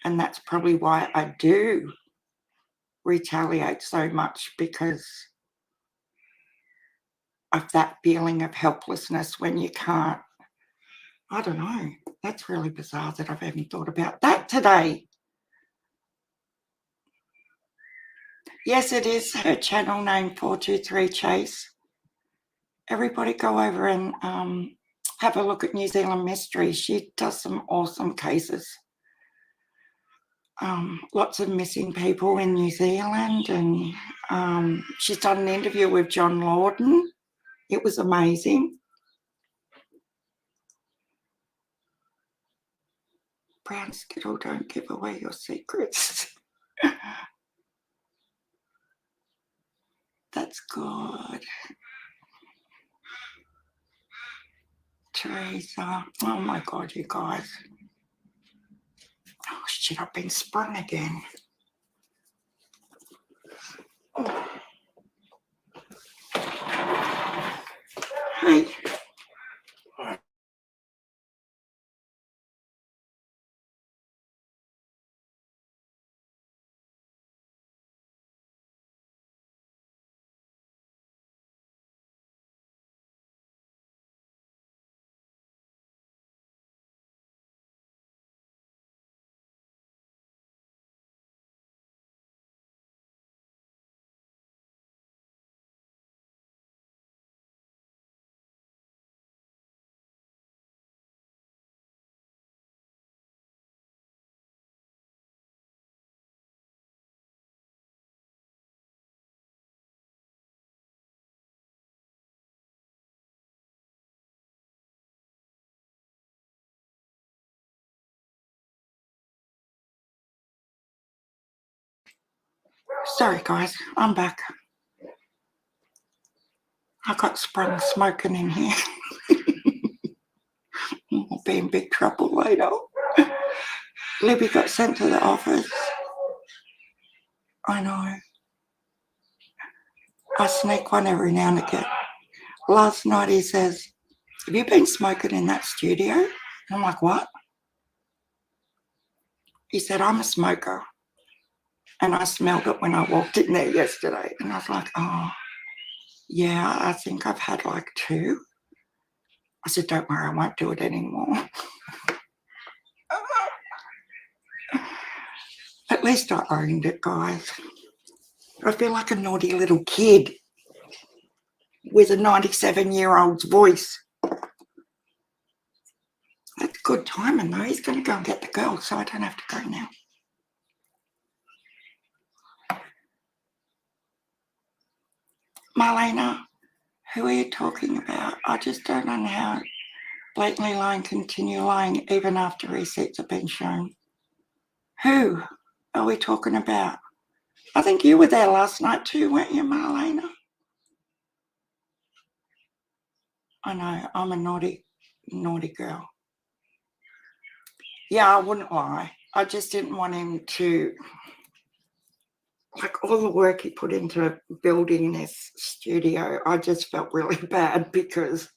And that's probably why I do retaliate so much, because of that feeling of helplessness when you can't. I don't know. That's really bizarre that I've even thought about that today. Yes, it is her channel name, 423 Chase. Everybody go over and have a look at New Zealand Mystery. She does some awesome cases. Lots of missing people in New Zealand, and she's done an interview with John Lawden. It was amazing. Brown Skittle, don't give away your secrets. That's good. Teresa, oh my God, you guys. Oh shit, I've been sprung again. Oh. Hey. Sorry guys, I'm back. I got sprung smoking in here. I'll be in big trouble later. Libby got sent to the office. I know. I sneak one every now and again. Last night he says, have you been smoking in that studio? And I'm like, what? He said, I'm a smoker. And I smelled it when I walked in there yesterday. And I was like, oh, yeah, I think I've had like 2. I said, don't worry, I won't do it anymore. At least I owned it, guys. I feel like a naughty little kid with a 97-year-old's voice. That's good timing, though. He's going to go and get the girl, so I don't have to go now. Marlena, who are you talking about? I just don't know how blatantly lying, continue lying, even after receipts have been shown. Who are we talking about? I think you were there last night too, weren't you, Marlena? I know, I'm a naughty girl. Yeah, I wouldn't lie. I just didn't want him to like all the work he put into building this studio, I just felt really bad because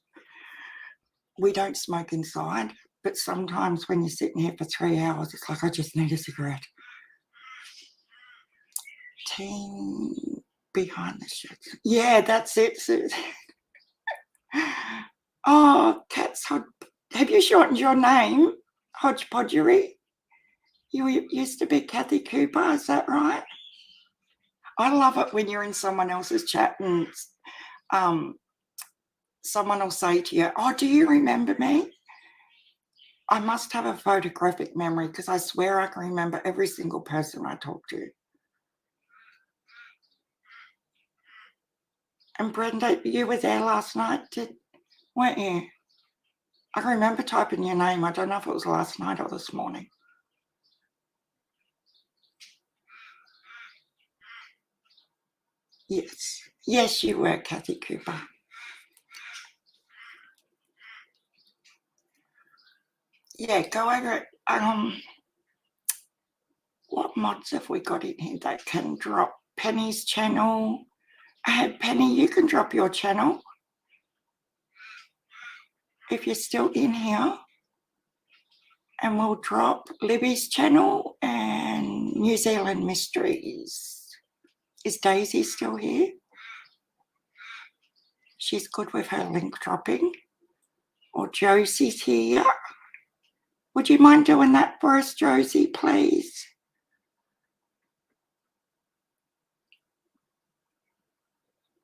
we don't smoke inside, but sometimes when you're sitting here for 3 hours, it's like, I just need a cigarette. Team behind the sheds. Yeah, that's it. Oh, Kat's have you shortened your name? Hodgepodgery? You used to be Kathy Cooper, is that right? I love it when you're in someone else's chat and someone will say to you, oh, do you remember me? I must have a photographic memory because I swear I can remember every single person I talk to. And Brenda, you were there last night, weren't you? I can remember typing your name. I don't know if it was last night or this morning. Yes. Yes, you were, Kathy Cooper. Yeah, go over it. What mods have we got in here that can drop? Penny's channel. Penny, you can drop your channel if you're still in here. And we'll drop Libby's channel and New Zealand Mysteries. Is Daisy still here? She's good with her link dropping. Or Josie's here. Would you mind doing that for us, Josie, please?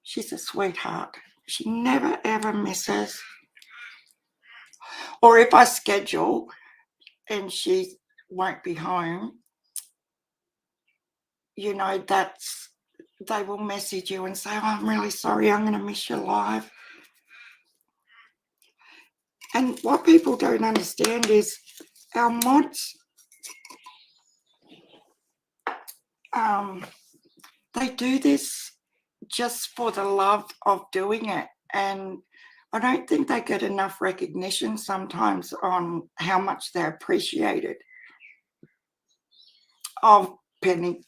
She's a sweetheart. She never, ever misses. Or if I schedule and she won't be home, you know, they will message you and say, oh, I'm really sorry, I'm going to miss your live. And what people don't understand is our mods, they do this just for the love of doing it. And I don't think they get enough recognition sometimes on how much they're appreciated. Oh, Penny,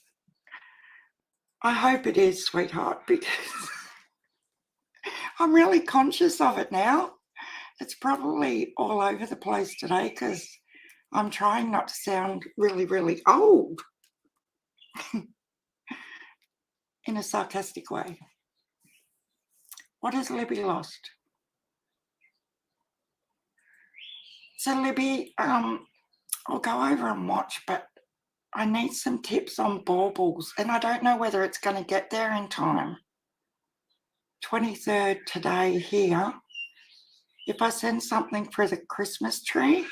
I hope it is, sweetheart, because I'm really conscious of it now. It's probably all over the place today because I'm trying not to sound really, really old in a sarcastic way. What has Libby lost? So Libby, I'll go over and watch, but I need some tips on baubles, and I don't know whether it's going to get there in time. 23rd today here. If I send something for the Christmas tree,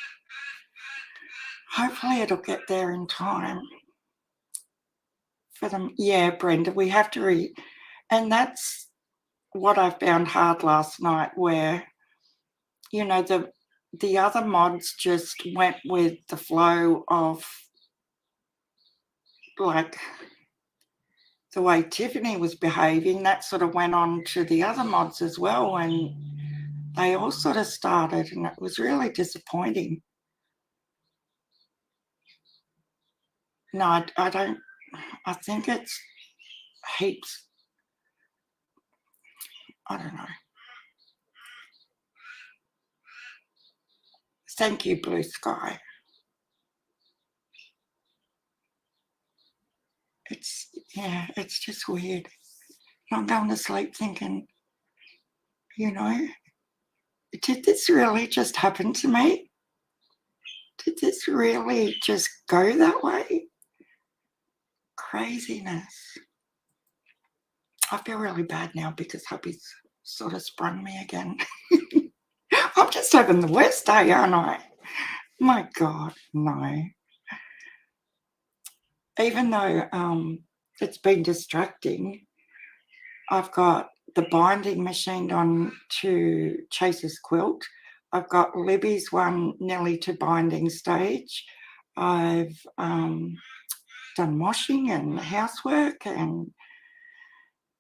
hopefully it'll get there in time for them. Yeah, Brenda, we have to read. And that's what I found hard last night, where, you know, the other mods just went with the flow of, like, the way Tiffany was behaving. That sort of went on to the other mods as well, and they all sort of started, and it was really disappointing. No, I don't. I think it's heaps. I don't know. Thank you, Blue Sky. It's just weird. I'm going to sleep thinking, you know, did this really just happen to me? Did this really just go that way? Craziness. I feel really bad now because hubby's sort of sprung me again. I'm just having the worst day, aren't I? My God, no. Even though it's been distracting, I've got the binding machine on to Chase's quilt. I've got Libby's one nearly to binding stage. I've done washing and housework and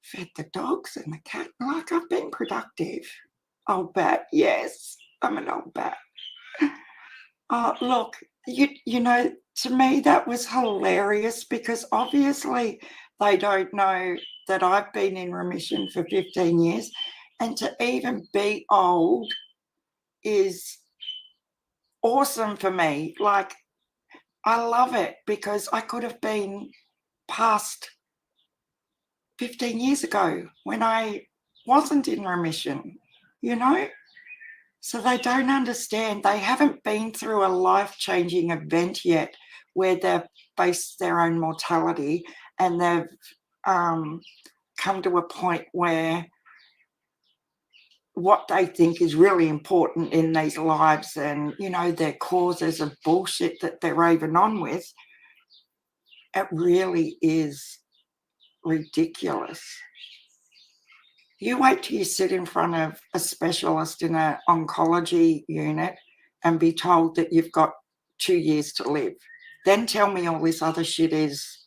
fed the dogs and the cat. Like, I've been productive. Old bat, yes, I'm an old bat. Look, you know, to me that was hilarious because obviously They don't know that I've been in remission for 15 years. And to even be old is awesome for me. Like, I love it because I could have been past 15 years ago when I wasn't in remission, you know? So they don't understand. They haven't been through a life-changing event yet where they've faced their own mortality and they've come to a point where what they think is really important in these lives and, you know, their causes of bullshit that they're raving on with, it really is ridiculous. You wait till you sit in front of a specialist in an oncology unit and be told that you've got 2 years to live. Then tell me all this other shit is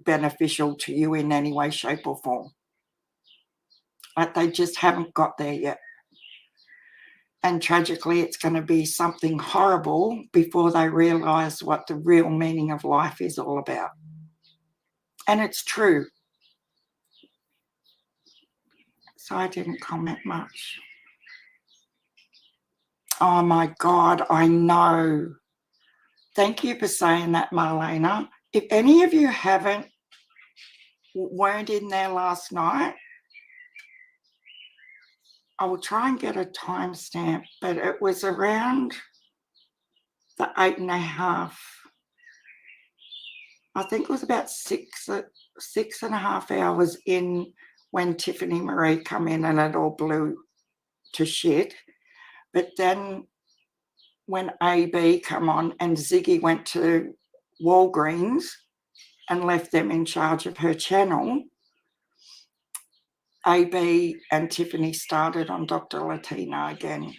beneficial to you in any way, shape or form. Like, they just haven't got there yet. And tragically, it's going to be something horrible before they realise what the real meaning of life is all about. And it's true. So I didn't comment much. Oh my God, I know. Thank you for saying that, Marlena. If any of you weren't in there last night, I will try and get a timestamp, but it was around the 8.5. I think it was about 6.5 hours in when Tiffany Marie come in and it all blew to shit. But then when AB come on and Ziggy went to Walgreens and left them in charge of her channel, AB and Tiffany started on Dr. Latina again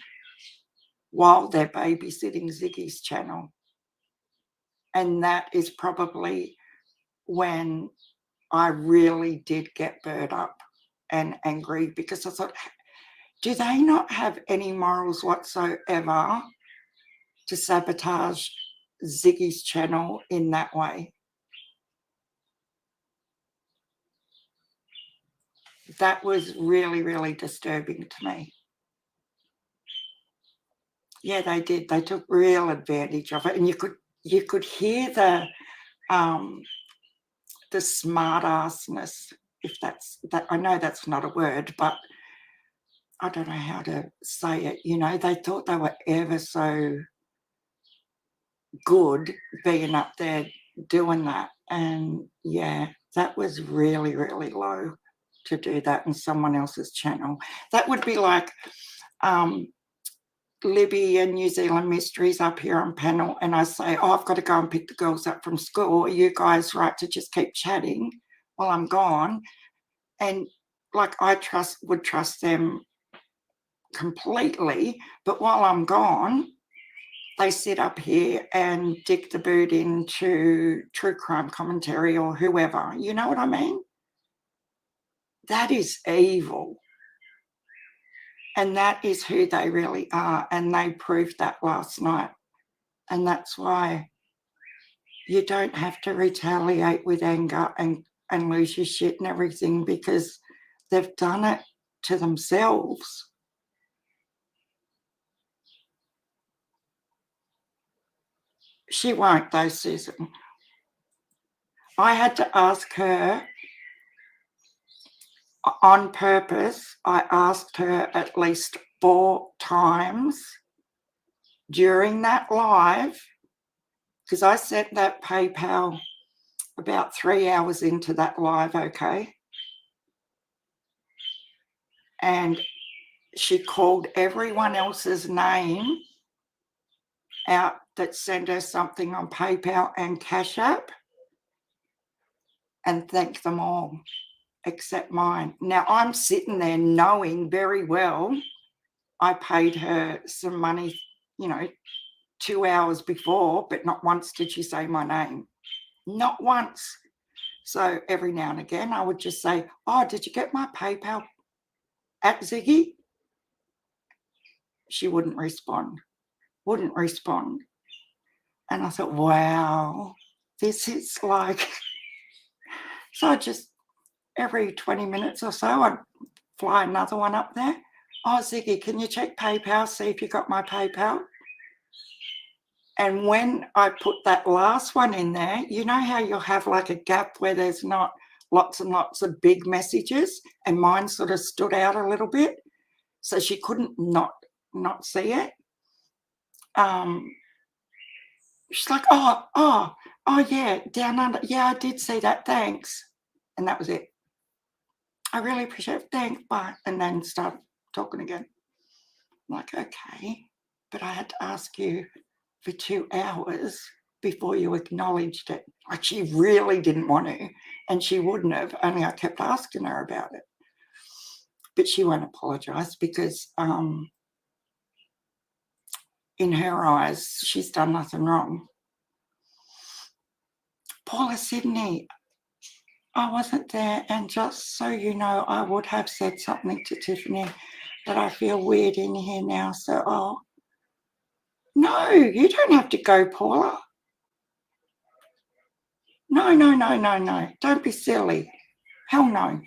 while they're babysitting Ziggy's channel. And that is probably when I really did get burnt up and angry, because I thought, do they not have any morals whatsoever to sabotage Ziggy's channel in that way? That was really, really disturbing to me. Yeah, they did. They took real advantage of it, and you could hear the smart-assness, if that's that. I know that's not a word, but I don't know how to say it. You know, they thought they were ever so good being up there doing that, and yeah, that was really, really low to do that in someone else's channel. That would be like Libby and New Zealand Mysteries up here on panel, and I say, oh, I've got to go and pick the girls up from school. Are you guys right to just keep chatting while I'm gone? And like, I would trust them completely, but while I'm gone, they sit up here and dick the boot into true crime commentary or whoever. You know what I mean? That is evil. And that is who they really are. And they proved that last night. And that's why you don't have to retaliate with anger and lose your shit and everything, because they've done it to themselves. She won't though, Susan. I had to ask her on purpose. I asked her at least 4 times during that live, because I sent that PayPal about 3 hours into that live, okay? And she called everyone else's name out that sent her something on PayPal and Cash App and thanked them all except mine. Now, I'm sitting there knowing very well I paid her some money, you know, 2 hours before, but not once did she say my name. Not once. So every now and again, I would just say, oh, did you get my PayPal at Ziggy? She wouldn't respond. And I thought, wow, this is like, So I just, every 20 minutes or so, I'd fly another one up there. Oh, Ziggy, can you check PayPal, see if you got my PayPal? And when I put that last one in there, you know how you'll have like a gap where there's not lots and lots of big messages, and mine sort of stood out a little bit, so she couldn't not see it. She's like, oh, yeah, down under. Yeah, I did see that. Thanks. And that was it. I really appreciate it. Thanks. Bye. And then start talking again. I'm like, okay. But I had to ask you for 2 hours before you acknowledged it. Like, she really didn't want to, and she wouldn't have, only I kept asking her about it. But she won't apologise because in her eyes, she's done nothing wrong. Paula Sydney, I wasn't there, and just so you know, I would have said something to Tiffany, but I feel weird in here now, so no, you don't have to go, Paula. No, don't be silly. Hell no,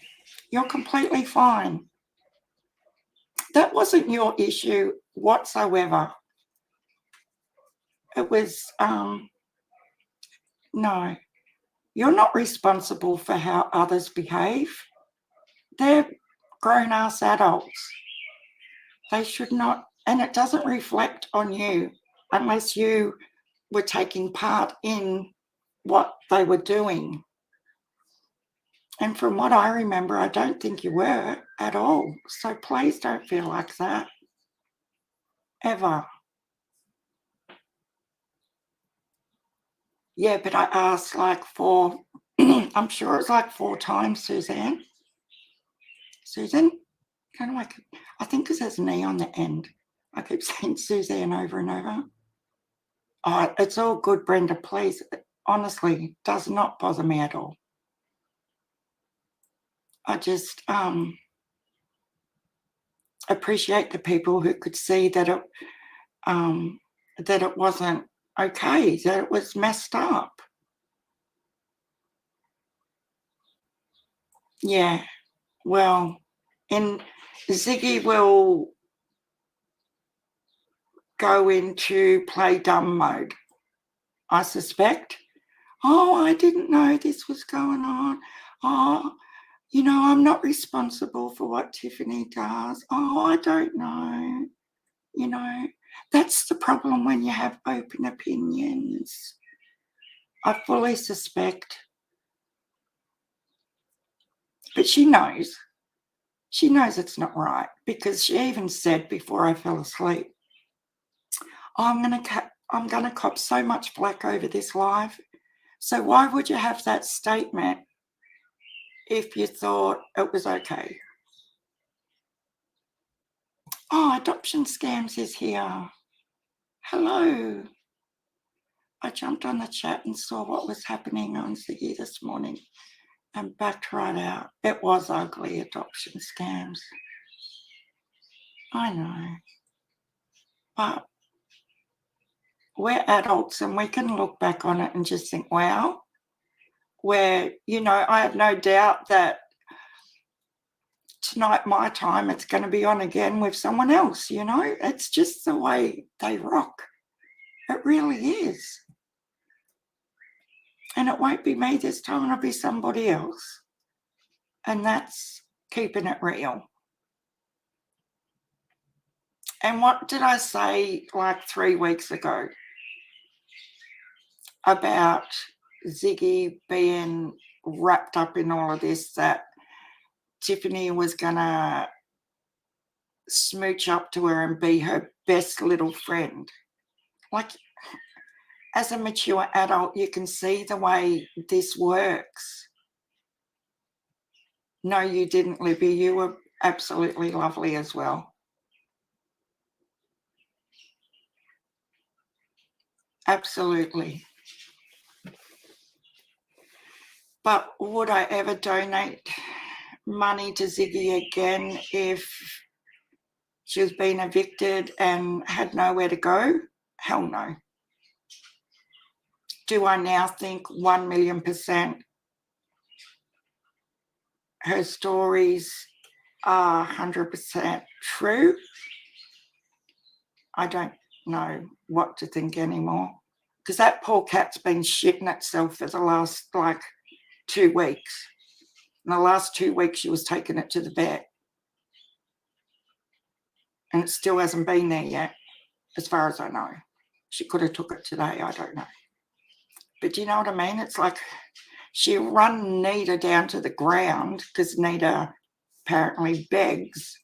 you're completely fine. That wasn't your issue whatsoever. It was, no, you're not responsible for how others behave. They're grown-ass adults. They should not, and it doesn't reflect on you unless you were taking part in what they were doing. And from what I remember, I don't think you were at all. So please don't feel like that, ever. Yeah, but I asked like I'm sure it's like 4 times, Suzanne. Susan? I think because there's an E on the end. I keep saying Suzanne over and over. Oh, it's all good, Brenda, please. Honestly, does not bother me at all. I just appreciate the people who could see that it wasn't okay, that it was messed up. Yeah, well, and Ziggy will go into play dumb mode, I suspect. Oh, I didn't know this was going on. Oh, you know, I'm not responsible for what Tiffany does. Oh, I don't know. You know, that's the problem when you have open opinions. I fully suspect. But she knows. She knows it's not right, because she even said before I fell asleep, I'm going to cop so much flack over this live. So why would you have that statement if you thought it was okay? Oh, Adoption Scams is here. Hello. I jumped on the chat and saw what was happening on Ziggy this morning and backed right out. It was ugly, Adoption Scams. I know. But we're adults and we can look back on it and just think, wow. Where, you know, I have no doubt that tonight, my time, it's going to be on again with someone else, you know. It's just the way they rock. It really is. And it won't be me this time, it'll be somebody else. And that's keeping it real. And what did I say like 3 weeks ago about Ziggy being wrapped up in all of this, that Tiffany was going to smooch up to her and be her best little friend? Like, as a mature adult, you can see the way this works. No, you didn't, Libby. You were absolutely lovely as well. Absolutely. But would I ever donate money to Ziggy again if she was being evicted and had nowhere to go? Hell no. Do I now think 1,000,000%? her stories are 100% true, I don't know what to think anymore. Because that poor cat's been shitting itself for the last, 2 weeks. In the last 2 weeks, she was taking it to the vet. And it still hasn't been there yet, as far as I know. She could have took it today, I don't know. But do you know what I mean? It's like she'll run Nita down to the ground because Nita apparently begs.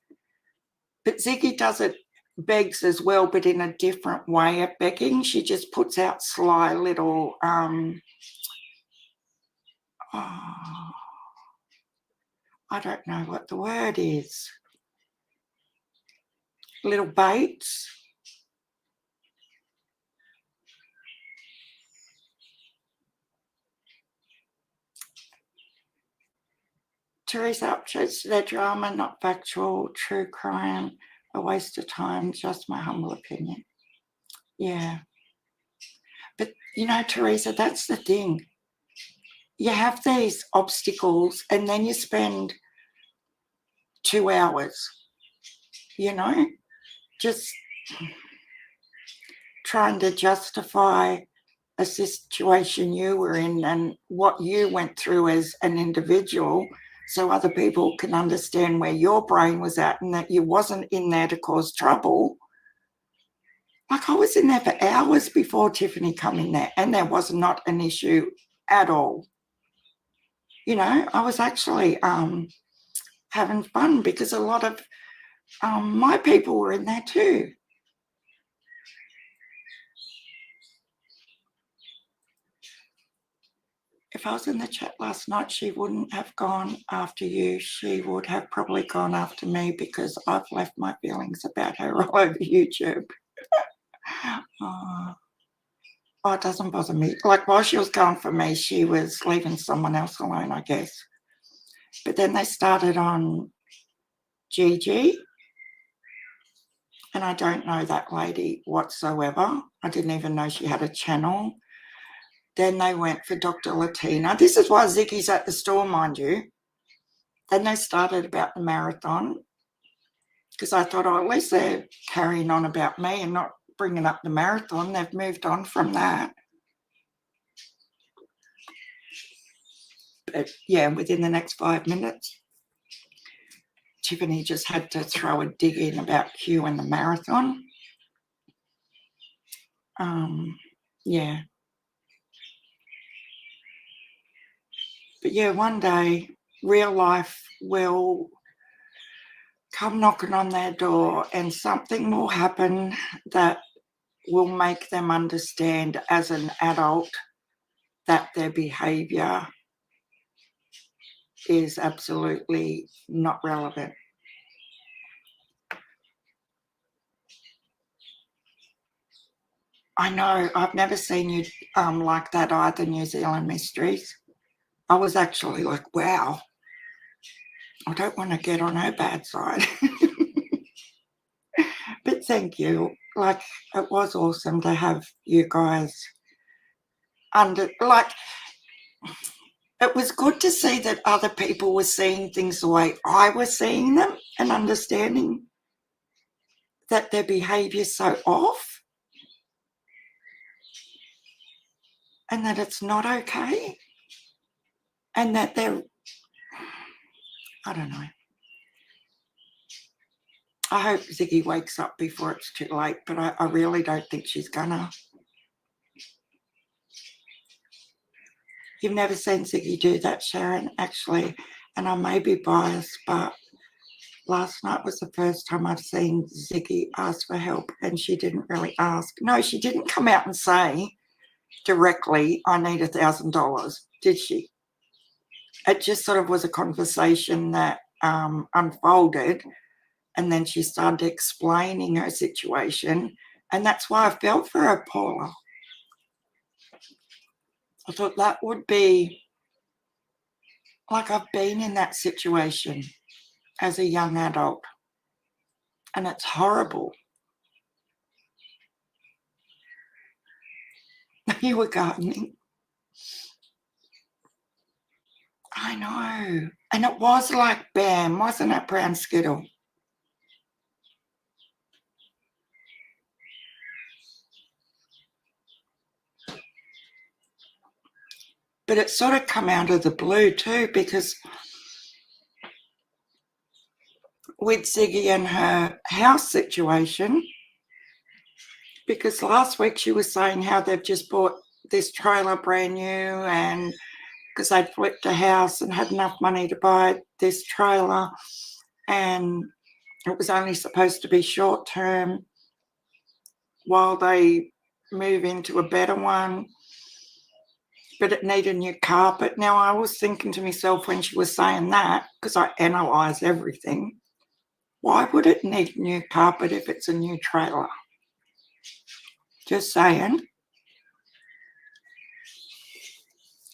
But Ziggy does it, begs as well, but in a different way of begging. She just puts out sly little, I don't know what the word is. Little baits. Teresa upshoots their drama, not factual, true crime, a waste of time, just my humble opinion. Yeah. But, you know, Teresa, that's the thing. You have these obstacles and then you spend 2 hours, you know, just trying to justify a situation you were in and what you went through as an individual so other people can understand where your brain was at and that you wasn't in there to cause trouble. Like I was in there for hours before Tiffany come in there and there was not an issue at all. You know, I was actually having fun because a lot of my people were in there too. If I was in the chat last night, she wouldn't have gone after you. She would have probably gone after me because I've left my feelings about her all over YouTube. Oh, it doesn't bother me. Like while she was going for me, she was leaving someone else alone, I guess. But then they started on Gigi, and I don't know that lady whatsoever. I didn't even know she had a channel. Then they went for Dr. Latina. This is why Ziggy's at the store, mind you. Then they started about the marathon because I thought, oh, at least they're carrying on about me and not bringing up the marathon. They've moved on from that. But yeah, within the next 5 minutes, Tiffany just had to throw a dig in about Q and the marathon. Yeah. But yeah, one day real life will come knocking on their door and something will happen that will make them understand as an adult that their behaviour is absolutely not relevant. I know, I've never seen you like that either, New Zealand Mysteries. I was actually like, wow, I don't want to get on her bad side. But thank you. Like, it was awesome to have you guys under, like, it was good to see that other people were seeing things the way I was seeing them and understanding that their behaviour's so off and that it's not okay and that they're, I don't know. I hope Ziggy wakes up before it's too late, but I really don't think she's gonna. You've never seen Ziggy do that, Sharon, actually, and I may be biased, but last night was the first time I've seen Ziggy ask for help, and she didn't really ask. No, she didn't come out and say directly, I need $1,000, did she? It just sort of was a conversation that unfolded, and then she started explaining her situation, and that's why I felt for her, Paula. I thought that would be, like, I've been in that situation as a young adult, and it's horrible. You were gardening. I I know. And it was like Bam, wasn't it, Brown Skittle? But it sort of come out of the blue too, because with Ziggy and her house situation, because last week she was saying how they've just bought this trailer brand new, and because they'd flipped a house and had enough money to buy this trailer, and it was only supposed to be short term while they move into a better one, but it needed new carpet. Now, I was thinking to myself when she was saying that, because I analyse everything, why would it need new carpet if it's a new trailer? Just saying.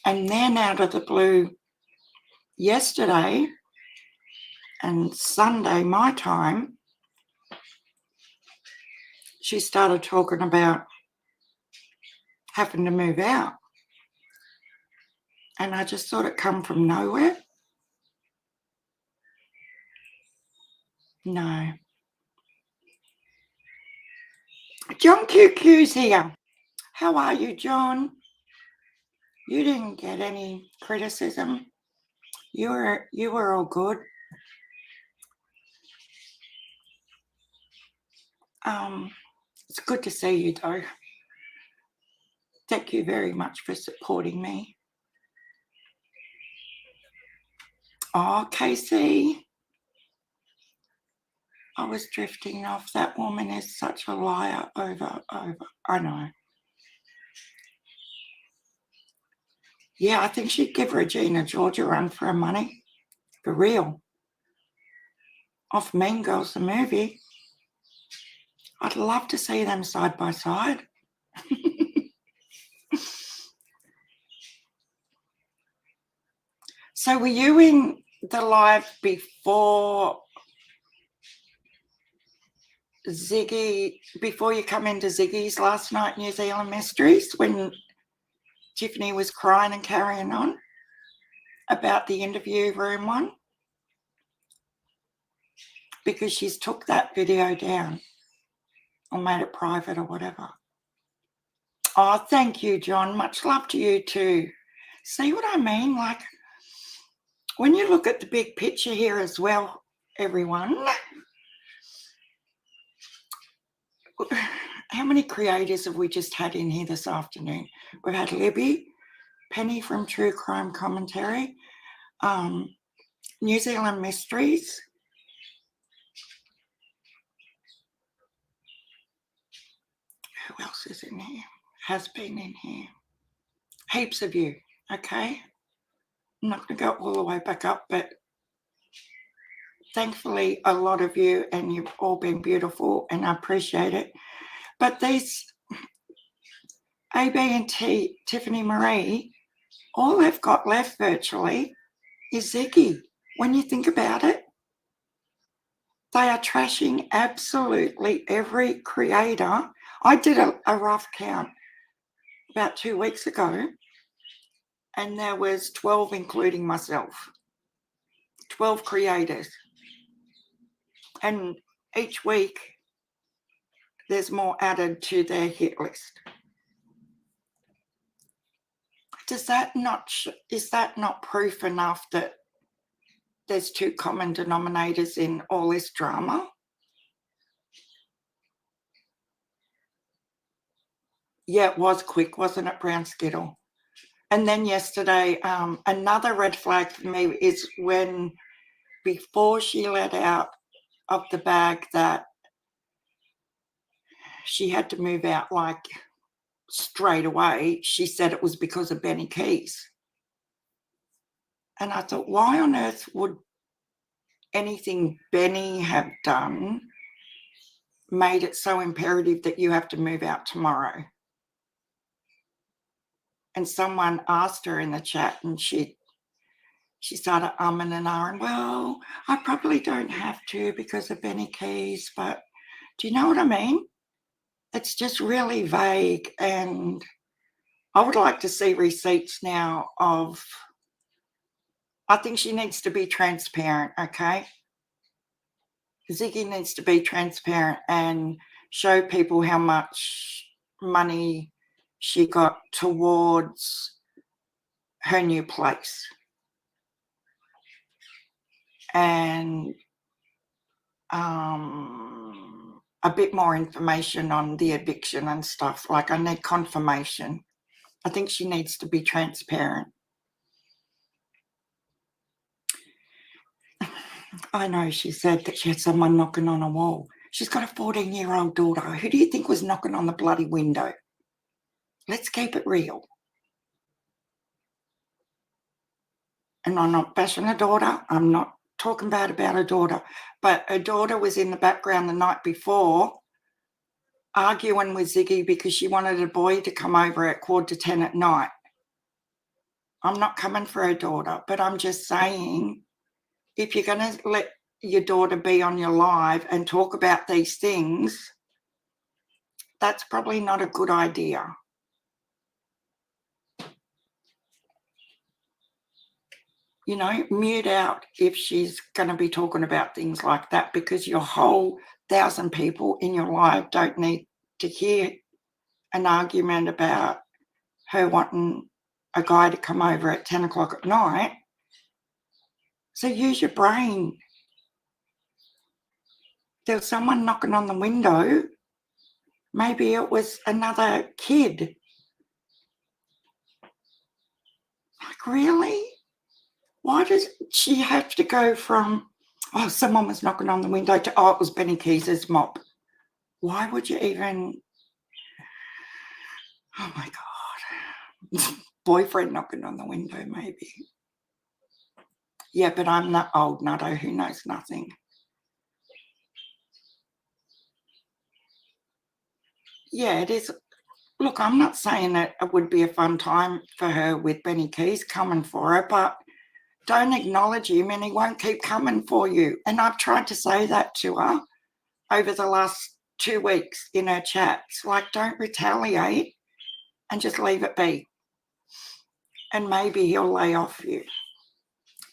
And then out of the blue, yesterday and Sunday, my time, she started talking about having to move out. And I just thought it come from nowhere. No. John QQ's here. How are you, John? You didn't get any criticism. You were all good. It's good to see you, though. Thank you very much for supporting me. Oh, Casey. I was drifting off. That woman is such a liar over. I know. Yeah, I think she'd give Regina George a run for her money. For real. Off Mean Girls, the movie. I'd love to see them side by side. So were you in the live before Ziggy, before you come into Ziggy's last night, New Zealand Mysteries, when Tiffany was crying and carrying on about the interview room one? Because she's took that video down or made it private or whatever. Oh, thank you, John. Much love to you too. See what I mean? Like, when you look at the big picture here as well, everyone, how many creators have we just had in here this afternoon? We've had Libby, Penny from True Crime Commentary, New Zealand Mysteries, who else is in here? Has been in here. Heaps of you, okay? I'm not going to go all the way back up, but thankfully a lot of you, and you've all been beautiful, and I appreciate it. But these AB&T, Tiffany Marie, all they've got left virtually is Ziggy. When you think about it, they are trashing absolutely every creator. I did a rough count about 2 weeks ago, and there was 12, including myself, 12 creators. And each week there's more added to their hit list. Is that not proof enough that there's two common denominators in all this drama? Yeah, it was quick, wasn't it, Brown Skittle? And then yesterday, another red flag for me is when, before she let out of the bag that she had to move out like straight away, she said it was because of Benny Keys. And I thought, why on earth would anything Benny have done made it so imperative that you have to move out tomorrow? And someone asked her in the chat, and she started umming and ahhing. Well, I probably don't have to because of Benny Keys, but do you know what I mean? It's just really vague, and I would like to see receipts now of I think she needs to be transparent, okay? Ziggy needs to be transparent and show people how much money she got towards her new place. And a bit more information on the eviction and stuff. Like, I need confirmation. I think she needs to be transparent. I know she said that she had someone knocking on a wall. She's got a 14-year-old daughter. Who do you think was knocking on the bloody window? Let's keep it real. And I'm not bashing her daughter. I'm not talking bad about her daughter. But her daughter was in the background the night before arguing with Ziggy because she wanted a boy to come over at 9:45 at night. I'm not coming for her daughter, but I'm just saying, if you're going to let your daughter be on your live and talk about these things, that's probably not a good idea. You know, mute out if she's going to be talking about things like that, because your whole 1,000 people in your live don't need to hear an argument about her wanting a guy to come over at 10 o'clock at night. So use your brain. There was someone knocking on the window. Maybe it was another kid. Like, really? Why does she have to go from, oh, someone was knocking on the window, to, oh, it was Benny Keys's mop? Why would you even, oh my God, boyfriend knocking on the window maybe. Yeah, but I'm that old nutto who knows nothing. Yeah, it is. Look, I'm not saying that it would be a fun time for her with Benny Keys coming for her, but don't acknowledge him and he won't keep coming for you. And I've tried to say that to her over the last 2 weeks in her chats. Like, don't retaliate and just leave it be. And maybe he'll lay off you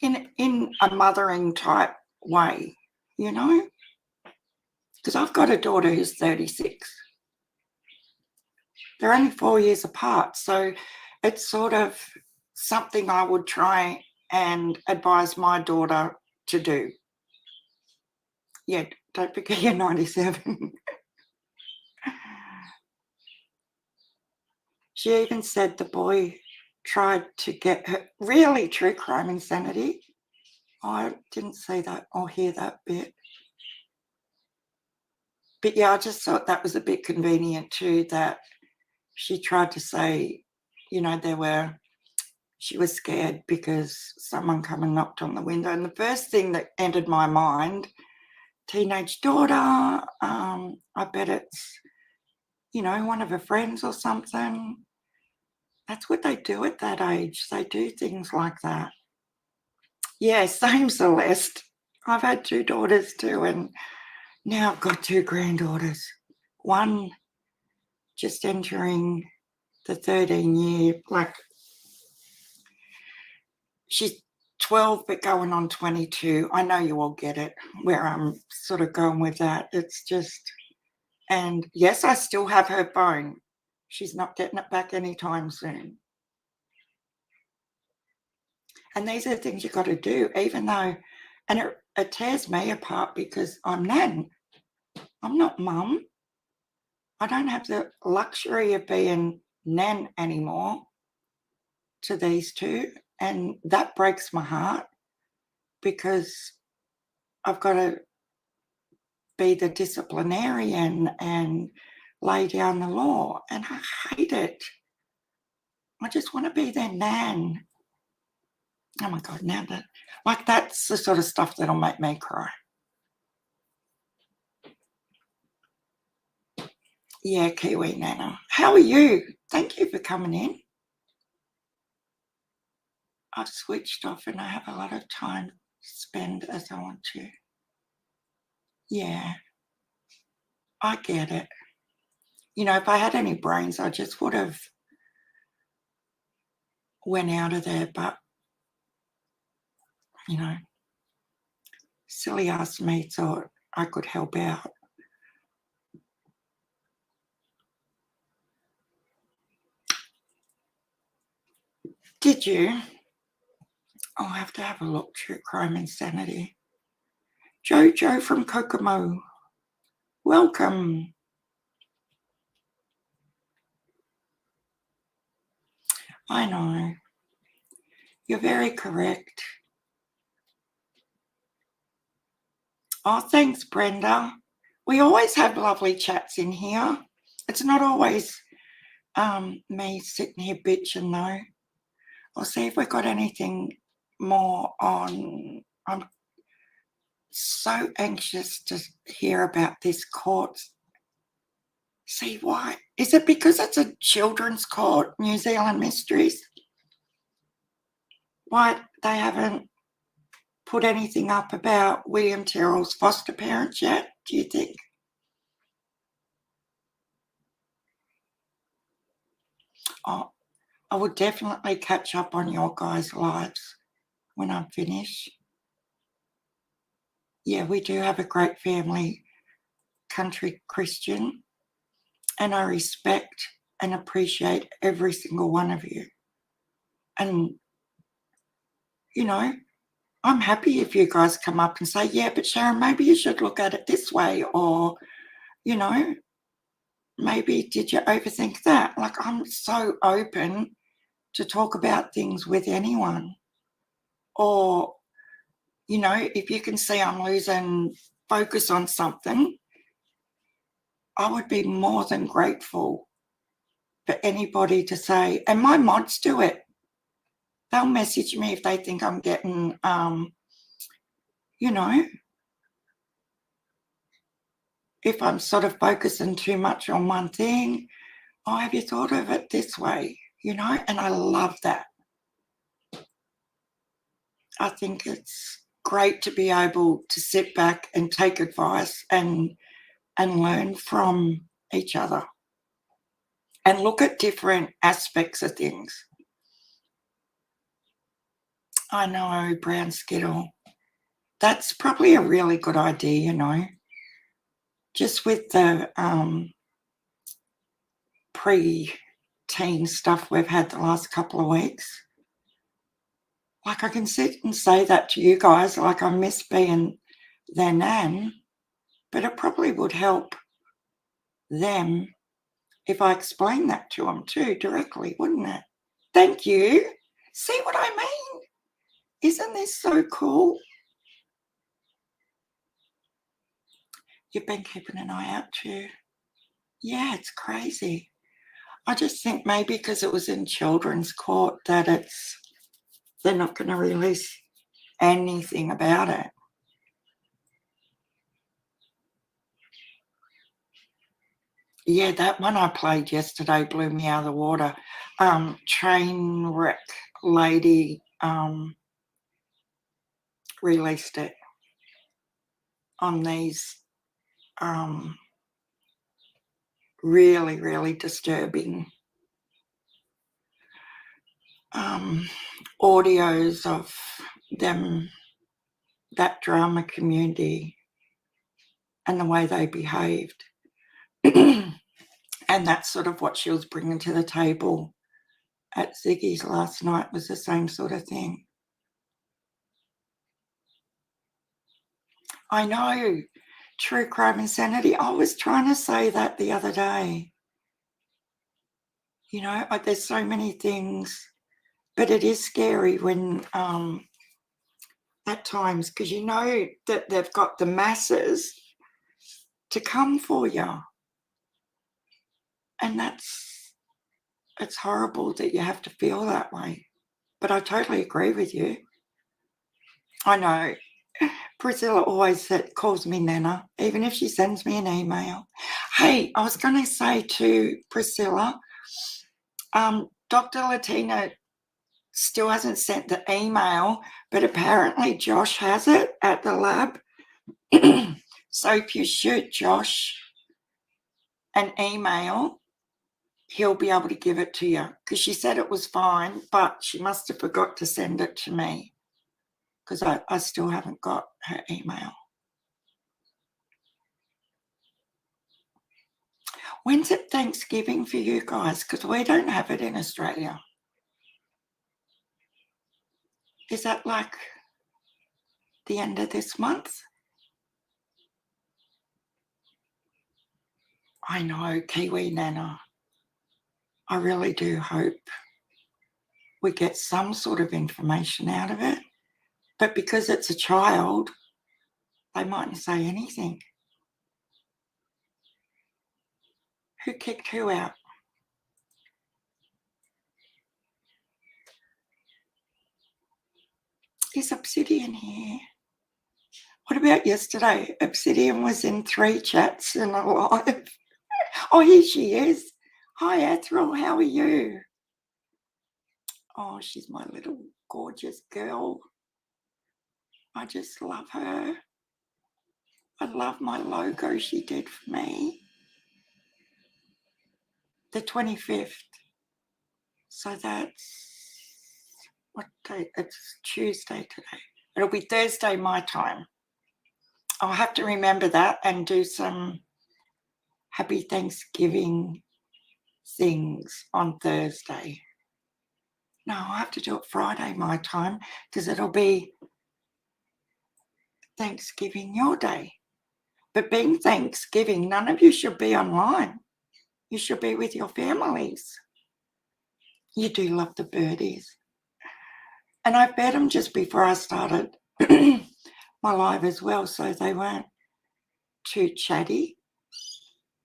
in a mothering type way, you know? Because I've got a daughter who's 36. They're only 4 years apart. So it's sort of something I would try and advise my daughter to do. Yeah, don't forget you're 97. She even said the boy tried to get her. Really? True crime insanity? Oh, I didn't see that or hear that bit. But yeah, I just thought that was a bit convenient too, that she tried to say, you know, she was scared because someone come and knocked on the window. And the first thing that entered my mind, teenage daughter, I bet it's, you know, one of her friends or something. That's what they do at that age. They do things like that. Yeah, same, Celeste. I've had 2 daughters too, and now I've got 2 granddaughters. One just entering the 13-year, like, she's 12 but going on 22. I know you all get it, where I'm sort of going with that. It's just, and yes, I still have her phone. She's not getting it back anytime soon. And these are the things you've got to do, even though, and it tears me apart because I'm Nan. I'm not mum. I don't have the luxury of being Nan anymore to these 2. And that breaks my heart because I've got to be the disciplinarian and lay down the law. And I hate it. I just want to be their Nan. Oh my God, now that, like, that's the sort of stuff that'll make me cry. Yeah, Kiwi Nana. How are you? Thank you for coming in. I've switched off and I have a lot of time to spend as I want to. Yeah, I get it. You know, if I had any brains, I just would have went out of there, but you know, silly ass me thought I could help out. Did you? I'll have to have a look. True Crime Insanity. Jojo from Kokomo. Welcome. I know. You're very correct. Oh, thanks, Brenda. We always have lovely chats in here. It's not always me sitting here bitching, though. I'll see if we've got anything more on. I'm so anxious to hear about this court. See why? Is it because it's a children's court, New Zealand Mysteries? Why they haven't put anything up about William Tyrrell's foster parents yet, do you think? Oh, I would definitely catch up on your guys' lives when I'm finished. Yeah, we do have a great family, country Christian, and I respect and appreciate every single one of you. And, you know, I'm happy if you guys come up and say, yeah, but Sharon, maybe you should look at it this way, or, you know, maybe did you overthink that? Like, I'm so open to talk about things with anyone. Or, you know, if you can see I'm losing focus on something, I would be more than grateful for anybody to say, and my mods do it. They'll message me if they think I'm getting, you know, if I'm sort of focusing too much on one thing. Oh, have you thought of it this way? You know, and I love that. I think it's great to be able to sit back and take advice and learn from each other and look at different aspects of things. I know, Brown Skittle. That's probably a really good idea, you know. Just with the pre-teen stuff we've had the last couple of weeks. Like, I can sit and say that to you guys, like I miss being their nan, but it probably would help them if I explained that to them too directly, wouldn't it? Thank you. See what I mean? Isn't this so cool? You've been keeping an eye out too. Yeah, it's crazy. I just think maybe because it was in children's court that they're not going to release anything about it. Yeah, that one I played yesterday blew me out of the water. Trainwreck Lady released it on these really, really disturbing audios of them, that drama community, and the way they behaved. And that's sort of what she was bringing to the table at Ziggy's last night, was the same sort of thing. I know, True Crime Insanity. I was trying to say that the other day. You know, there's so many things, but it is scary when at times, because you know that they've got the masses to come for you. And it's horrible that you have to feel that way. But I totally agree with you. I know. Priscilla always calls me Nana, even if she sends me an email. Hey, I was going to say to Priscilla, Dr. Latina still hasn't sent the email, but apparently Josh has it at the lab. So if you shoot Josh an email, he'll be able to give it to you, because she said it was fine, but she must have forgot to send it to me. because I still haven't got her email. When's it Thanksgiving for you guys? Because we don't have it in Australia. Is that like the end of this month? I know, Kiwi Nana. I really do hope we get some sort of information out of it. But because it's a child, they mightn't say anything. Who kicked who out? Is Obsidian here? What about yesterday? Obsidian was in 3 chats and a live. Oh, here she is. Hi, Ethel. How are you? Oh, she's my little gorgeous girl. I just love her. I love my logo she did for me. The 25th. So that's, what day? It's Tuesday today. It'll be Thursday my time. I'll have to remember that and do some happy Thanksgiving things on Thursday. No, I'll have to do it Friday my time because it'll be Thanksgiving your day. But being Thanksgiving, none of you should be online. You should be with your families. You do love the birdies. And I fed them just before I started my live as well, so they weren't too chatty.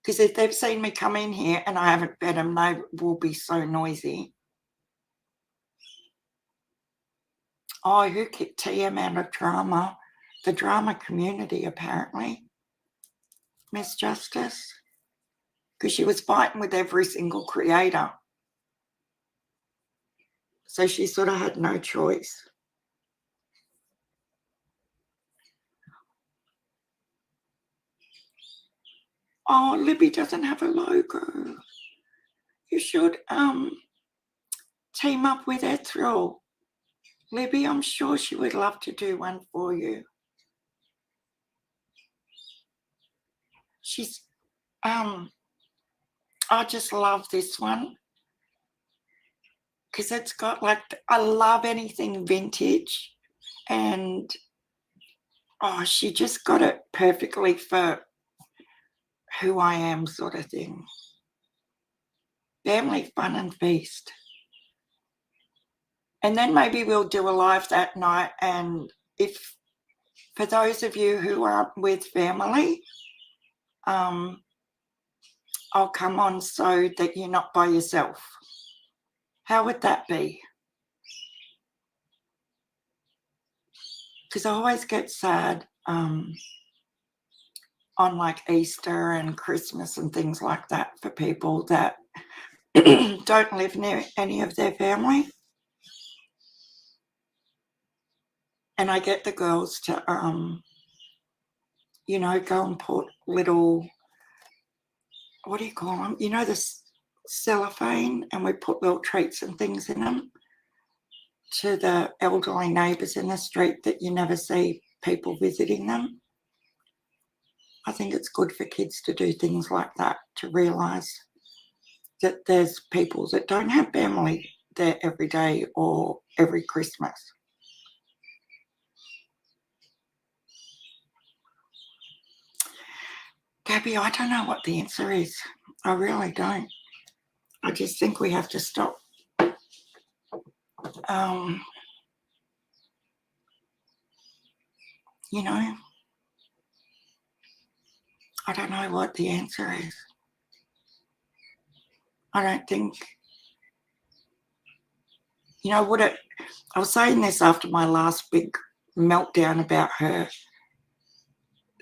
Because if they've seen me come in here and I haven't fed them, they will be so noisy. Oh, who kicked TM out of drama? The drama community, apparently. Miss Justice. Because she was fighting with every single creator. So she sort of had no choice. Oh, Libby doesn't have a logo. You should team up with Ethel. Libby, I'm sure she would love to do one for you. She's, I just love this one. Because it's got like, I love anything vintage. And, oh, she just got it perfectly for who I am sort of thing. Family fun and feast. And then maybe we'll do a live that night. And if, for those of you who aren't with family, I'll come on so that you're not by yourself. How would that be? Because I always get sad on like Easter and Christmas and things like that for people that don't live near any of their family. And I get the girls to, you know, go and put little, what do you call them? You know, the cellophane, and we put little treats and things in them to the elderly neighbours in the street that you never see people visiting them. I think it's good for kids to do things like that, to realise that there's people that don't have family there every day or every Christmas. Gabby, I don't know what the answer is. I really don't. I just think we have to stop. You know, I don't know what the answer is. I don't think, you know, I was saying this after my last big meltdown about her,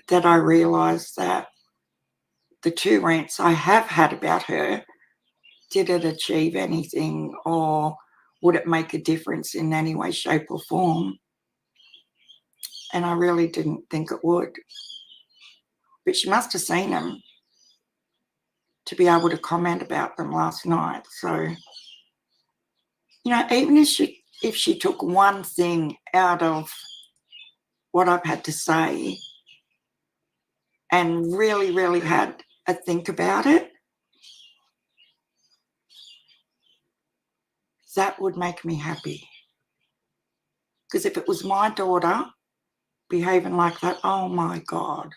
that I realised that the 2 rants I have had about her, did it achieve anything, or would it make a difference in any way, shape or form? And I really didn't think it would. But she must have seen them to be able to comment about them last night. So, you know, even if she took one thing out of what I've had to say and really, really had a think about it, that would make me happy. Because if it was my daughter behaving like that, oh my God,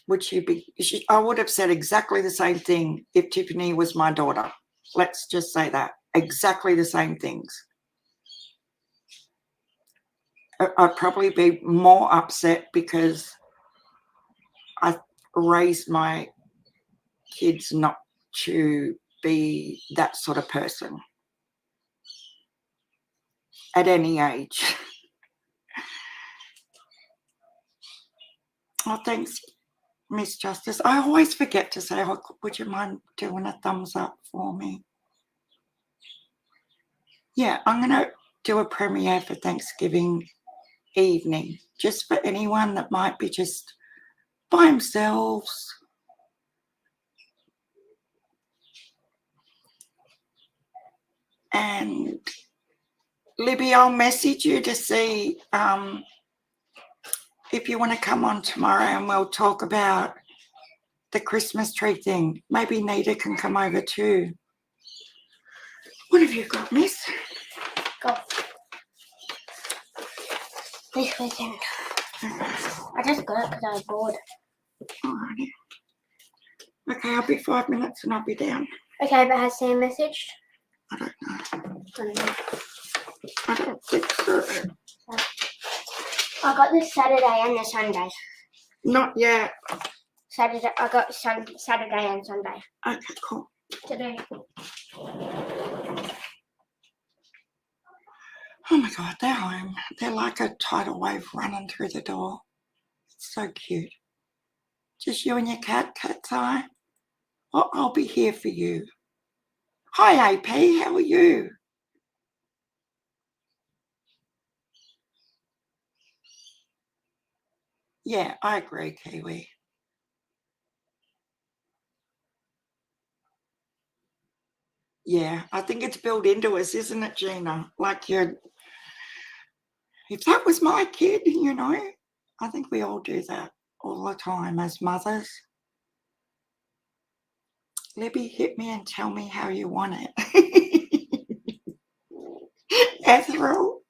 would she be? I would have said exactly the same thing if Tiffany was my daughter. Let's just say that. Exactly the same things. I'd probably be more upset because I raised my kids not to be that sort of person at any age. Oh, thanks, Miss Justice. I always forget to say, oh, would you mind doing a thumbs up for me? Yeah, I'm going to do a premiere for Thanksgiving evening, just for anyone that might be just by themselves. And Libby, I'll message you to see if you want to come on tomorrow and we'll talk about the Christmas tree thing. Maybe Nita can come over too. What have you got, miss? Go. This weekend. I just got it because I was bored. Alrighty. Okay, I'll be 5 minutes and I'll be down. Okay, but has Sam messaged? I don't know. I don't know. I don't think so. I got this Saturday and the Sunday. Not yet. Saturday. I got Saturday and Sunday. Okay, cool. Today. Oh my God, they're home. They're like a tidal wave running through the door. It's so cute. Just you and your cat, Cat's Eye. Oh, I'll be here for you. Hi, AP. How are you? Yeah, I agree, Kiwi. Yeah, I think it's built into us, isn't it, Gina? Like if that was my kid, you know, I think we all do that all the time as mothers. Libby, hit me and tell me how you want it. Ethel,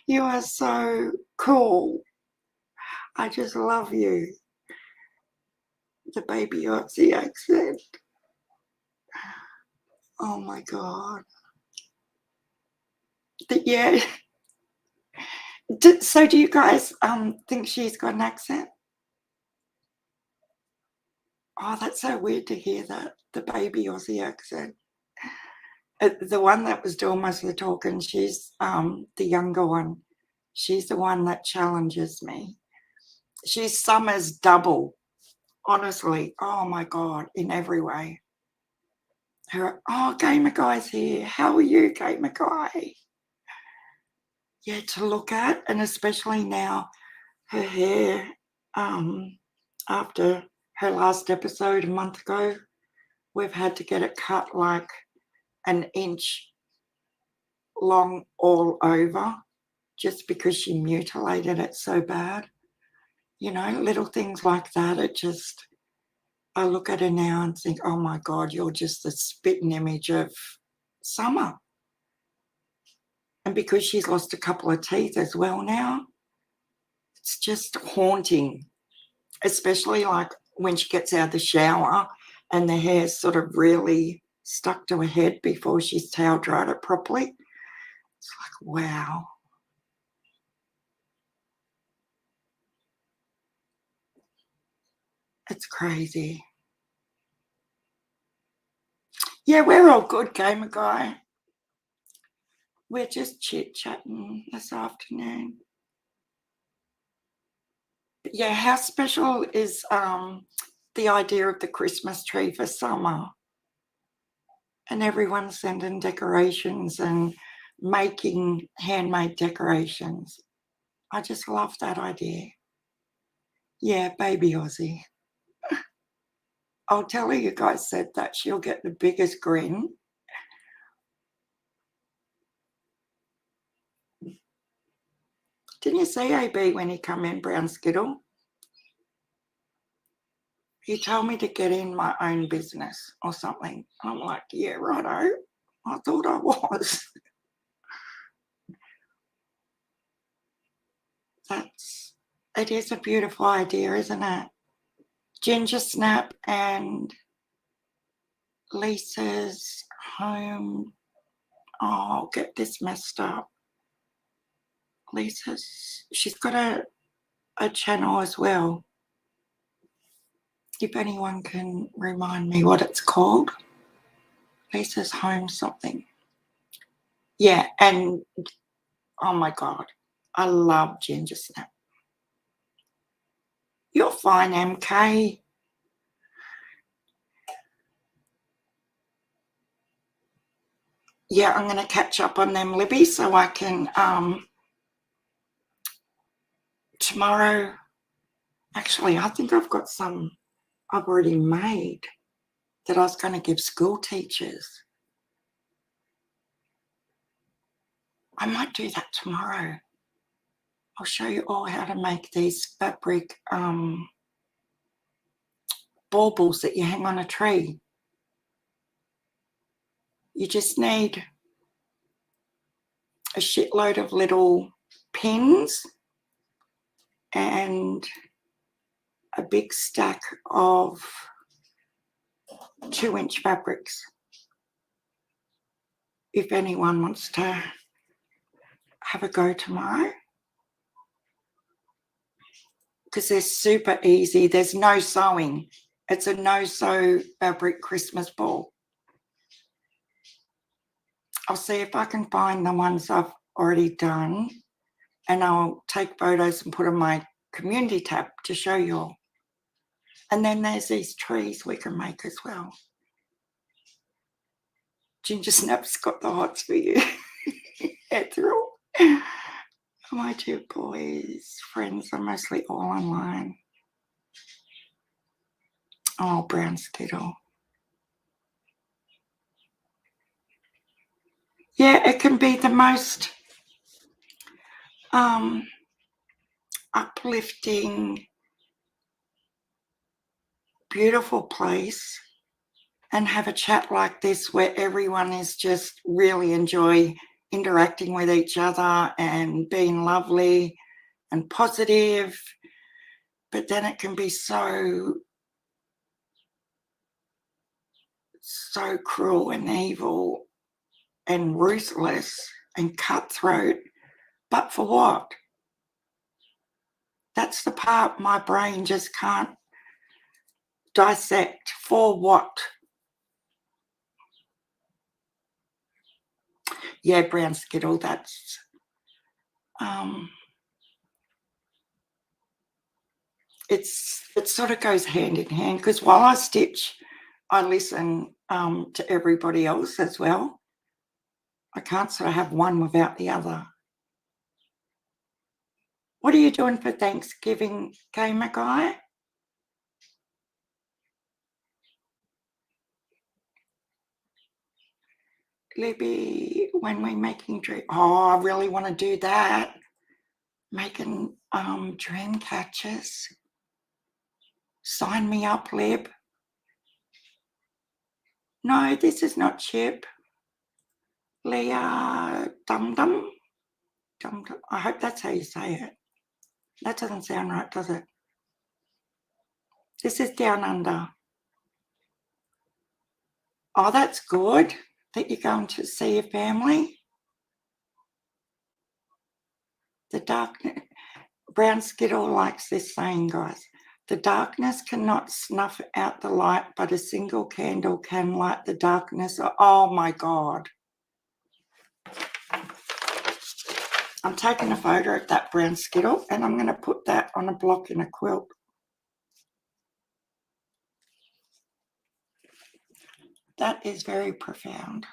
you are so cool. I just love you. The baby Aussie accent. Oh my God. Yeah. So do you guys think she's got an accent? Oh, that's so weird to hear that, the baby Aussie accent. The one that was doing most of the talking, she's the younger one. She's the one that challenges me. She's Summer's double, honestly. Oh my God, in every way. Gamer Guy's here. How are you, Gamer Guy? Yeah, to look at, and especially now, her hair, after her last episode a month ago, we've had to get it cut like an inch long all over just because she mutilated it so bad. You know, little things like that. I look at her now and think, oh my God, you're just the spitting image of Summer. And because she's lost a couple of teeth as well now, it's just haunting, especially like when she gets out of the shower and the hair's sort of really stuck to her head before she's towel dried it properly. It's like, wow. It's crazy. Yeah, we're all good, Gamer Guy. We're just chit-chatting this afternoon. But yeah, how special is the idea of the Christmas tree for Summer? And everyone's sending decorations and making handmade decorations. I just love that idea. Yeah, baby Aussie. I'll tell her you guys said that. She'll get the biggest grin. Didn't you see AB when he come in, Brown Skittle? He told me to get in my own business or something. I'm like, yeah, righto. I thought I was. It is a beautiful idea, isn't it? Ginger Snap and Lisa's home. Oh, I'll get this messed up. She's got a channel as well. If anyone can remind me what it's called. Lisa's home something. Yeah, and oh my God, I love Ginger Snap. You're fine, MK. Yeah, I'm going to catch up on them, Libby, so I can tomorrow. Actually, I think I've got some I've already made that I was going to give school teachers. I might do that tomorrow. I'll show you all how to make these fabric baubles that you hang on a tree. You just need a shitload of little pins and a big stack of 2-inch fabrics. If anyone wants to have a go tomorrow, because they're super easy. There's no sewing. It's a no-sew fabric Christmas ball. I'll see if I can find the ones I've already done, and I'll take photos and put on my community tab to show you all. And then there's these trees we can make as well. Ginger Snap's got the hots for you. Ethel. My 2 boys' friends are mostly all online. Oh, Brown Skittle. Yeah, it can be the most uplifting, beautiful place, and have a chat like this where everyone is just really enjoy interacting with each other and being lovely and positive. But then it can be so cruel and evil and ruthless and cutthroat. But for what? That's the part my brain just can't dissect. For what? Yeah, Brown Skittle, that's it sort of goes hand in hand, because while I stitch, I listen to everybody else as well. I can't sort of have one without the other. What are you doing for Thanksgiving, Gamer Guy? Libby, when we're making dream. Oh, I really want to do that. Making dream catches. Sign me up, Lib. No, this is not Chip. Leah Dum Dum. Dum Dum. I hope that's how you say it. That doesn't sound right, does it? This is Down Under. Oh, that's good that you're going to see your family. The darkness. Brown Skittle likes this saying, guys. The darkness cannot snuff out the light, but a single candle can light the darkness. Oh, my God. I'm taking a photo of that Brown Skittle, and I'm going to put that on a block in a quilt. That is very profound.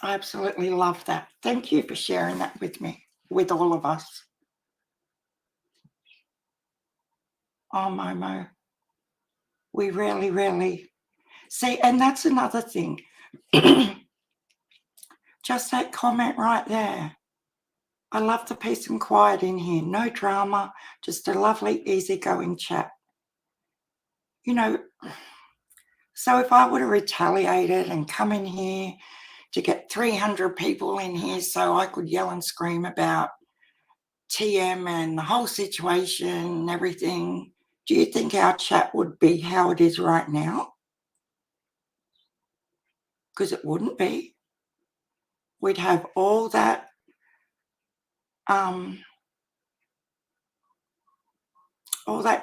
I absolutely love that. Thank you for sharing that with me, with all of us. Oh, Momo. We really see, and that's another thing. Just that comment right there. I love the peace and quiet in here. No drama, just a lovely, easygoing chat. You know, so if I would have retaliated and come in here to get 300 people in here so I could yell and scream about TM and the whole situation and everything, do you think our chat would be how it is right now? Because it wouldn't be. We'd have all that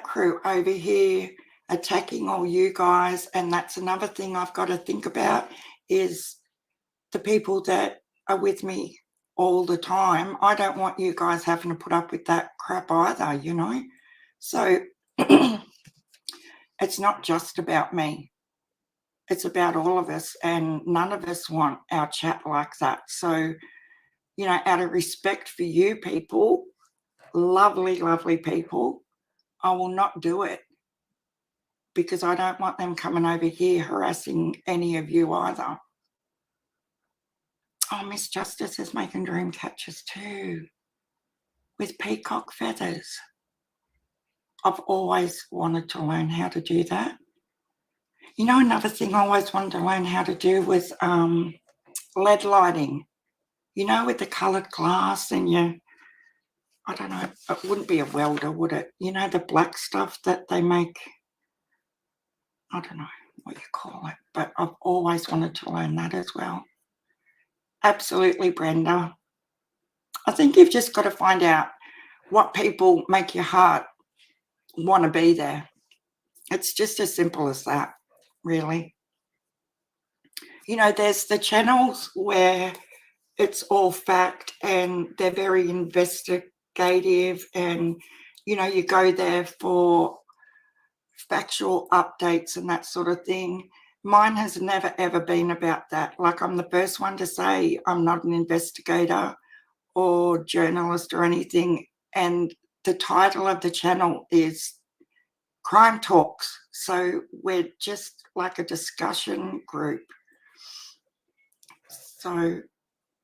crew over here attacking all you guys, and that's another thing I've got to think about is the people that are with me all the time. I don't want you guys having to put up with that crap either, you know. So it's not just about me. It's about all of us, and none of us want our chat like that. So, you know, out of respect for you people, lovely, lovely people, I will not do it because I don't want them coming over here harassing any of you either. Oh, Miss Justice is making dream catchers too with peacock feathers. I've always wanted to learn how to do that. You know, another thing I always wanted to learn how to do was lead lighting. You know, with the coloured glass and I don't know, it wouldn't be a welder, would it? You know, the black stuff that they make, I don't know what you call it, but I've always wanted to learn that as well. Absolutely, Brenda. I think you've just got to find out what people make your heart want to be there. It's just as simple as that, really. You know, there's the channels where it's all fact and they're very investigative and, you know, you go there for factual updates and that sort of thing. Mine has never, ever been about that. Like, I'm the first one to say I'm not an investigator or journalist or anything. And the title of the channel is Crime Talks. So we're just like a discussion group. So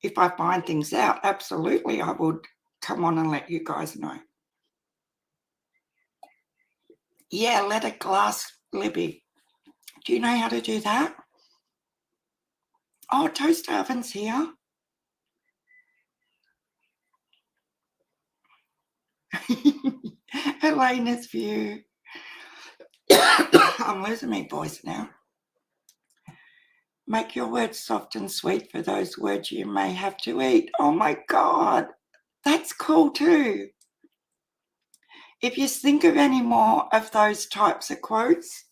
if I find things out, absolutely, I would come on and let you guys know. Yeah, let a glass, Libby. Do you know how to do that? Oh, Toast Oven's here. Elena's view. I'm losing my voice now. Make your words soft and sweet for those words you may have to eat. Oh my God, that's cool too. If you think of any more of those types of quotes,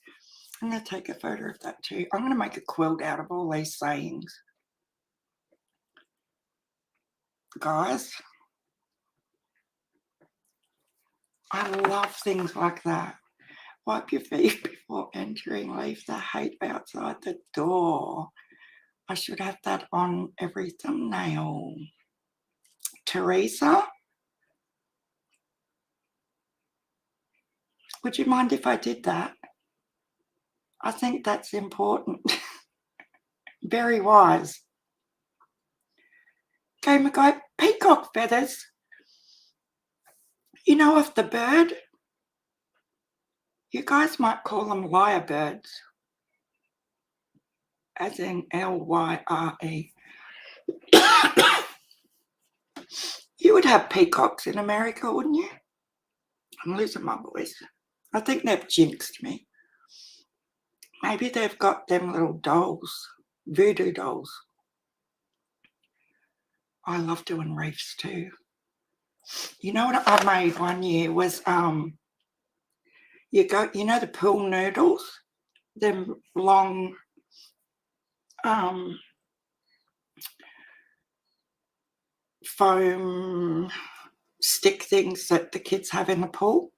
I'm going to take a photo of that too. I'm going to make a quilt out of all these sayings. Guys, I love things like that. Wipe your feet before entering. Leave the hate outside the door. I should have that on every thumbnail. Teresa, would you mind if I did that? I think that's important. Very wise. Okay, McGuy, peacock feathers. You know of the bird? You guys might call them lyrebirds, as in Lyre. You would have peacocks in America, wouldn't you? I'm losing my voice. I think they've jinxed me. Maybe they've got them little dolls, voodoo dolls. I love doing reefs too. You know what I made one year was you know the pool noodles, them long foam stick things that the kids have in the pool.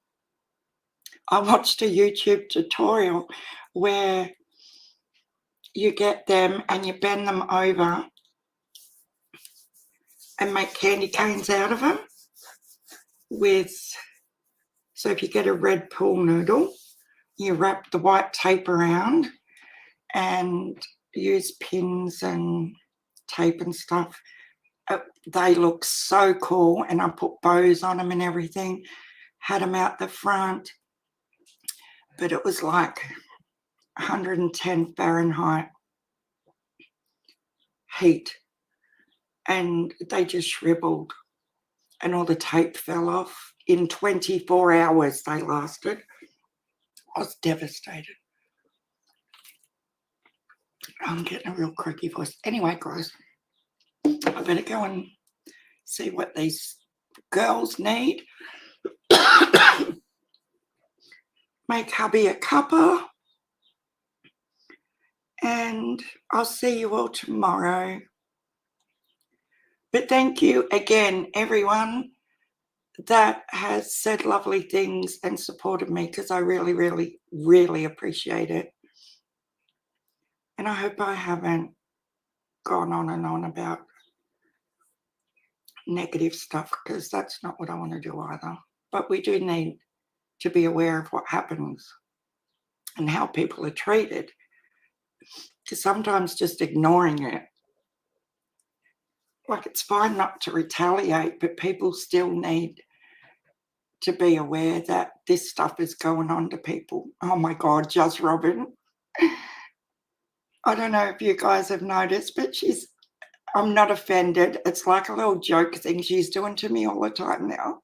I watched a YouTube tutorial where you get them and you bend them over and make candy canes out of them so if you get a red pool noodle, you wrap the white tape around and use pins and tape and stuff They look so cool, and I put bows on them and everything, had them out the front, but it was like 110 Fahrenheit heat, and they just shriveled, and all the tape fell off. In 24 hours they lasted. I was devastated. I'm getting a real croaky voice. Anyway, guys, I better go and see what these girls need. Make hubby a cuppa, and I'll see you all tomorrow. But thank you again, everyone that has said lovely things and supported me, because I really, really, really appreciate it. And I hope I haven't gone on and on about negative stuff, because that's not what I want to do either. But we do need to be aware of what happens and how people are treated, because sometimes just ignoring it, like, it's fine not to retaliate, but people still need to be aware that this stuff is going on to people. Oh my God, just Robin. I don't know if you guys have noticed, but I'm not offended. It's like a little joke thing she's doing to me all the time now.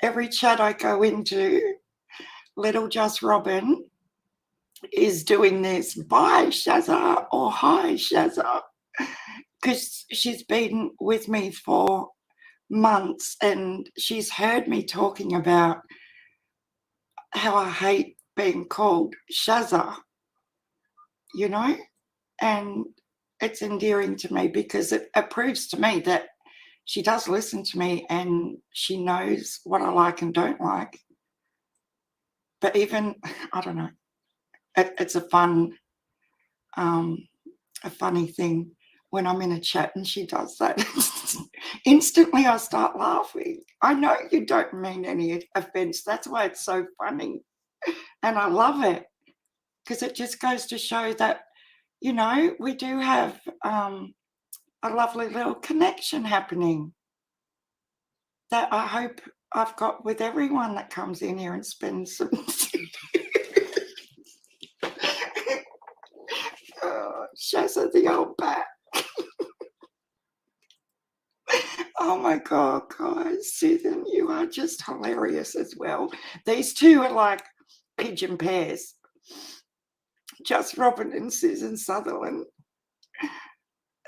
Every chat I go into, little Just Robin is doing this, bye Shazza, or hi Shazza, because she's been with me for months, and she's heard me talking about how I hate being called Shazza, you know, and it's endearing to me, because it proves to me that she does listen to me and she knows what I like and don't like. But even, I don't know, it's a funny thing when I'm in a chat and she does that. Instantly I start laughing. I know you don't mean any offense. That's why it's so funny. And I love it, because it just goes to show that, you know, we do have a lovely little connection happening that I hope I've got with everyone that comes in here and spends some Shazza the old bat. Oh my God, guys, Susan, you are just hilarious as well. These two are like pigeon pairs. Just Robin and Susan Sutherland.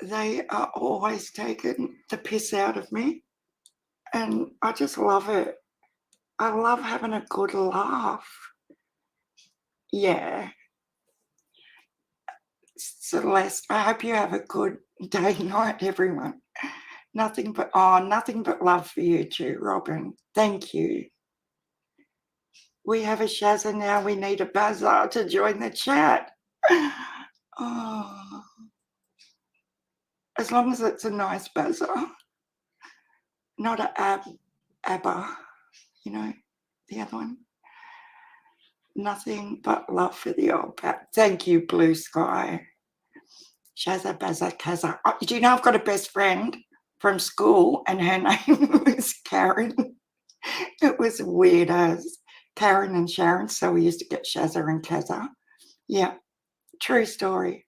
They are always taking the piss out of me, and I just love it. I love having a good laugh. Yeah. Celeste, I hope you have a good day, night, everyone. Nothing but love for you too, Robin. Thank you. We have a Shazza now. We need a Bazaar to join the chat. Oh, as long as it's a nice Bazaar, not a Abba, you know, the other one. Nothing but love for the old pat. Thank you, Blue Sky. Shazza, Bazza, Kazza. Oh, do you know I've got a best friend from school, and her name was Karen? It was weird as Karen and Sharon, so we used to get Shazza and Kazza. Yeah, true story.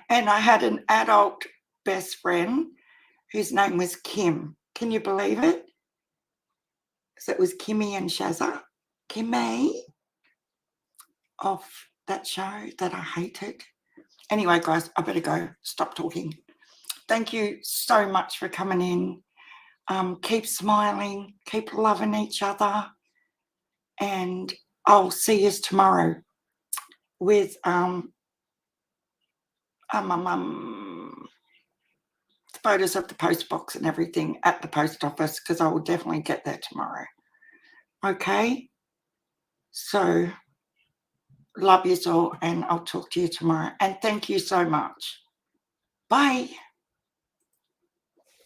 And I had an adult best friend whose name was Kim. Can you believe it? So it was Kimmy and Shazza. Kimmy, of that show that I hated. Anyway, guys, I better go. Stop talking. Thank you so much for coming in. Keep smiling, keep loving each other, and I'll see you tomorrow with photos of the post box and everything at the post office, because I will definitely get there tomorrow. Okay? So, love you all, and I'll talk to you tomorrow. And thank you so much. Bye.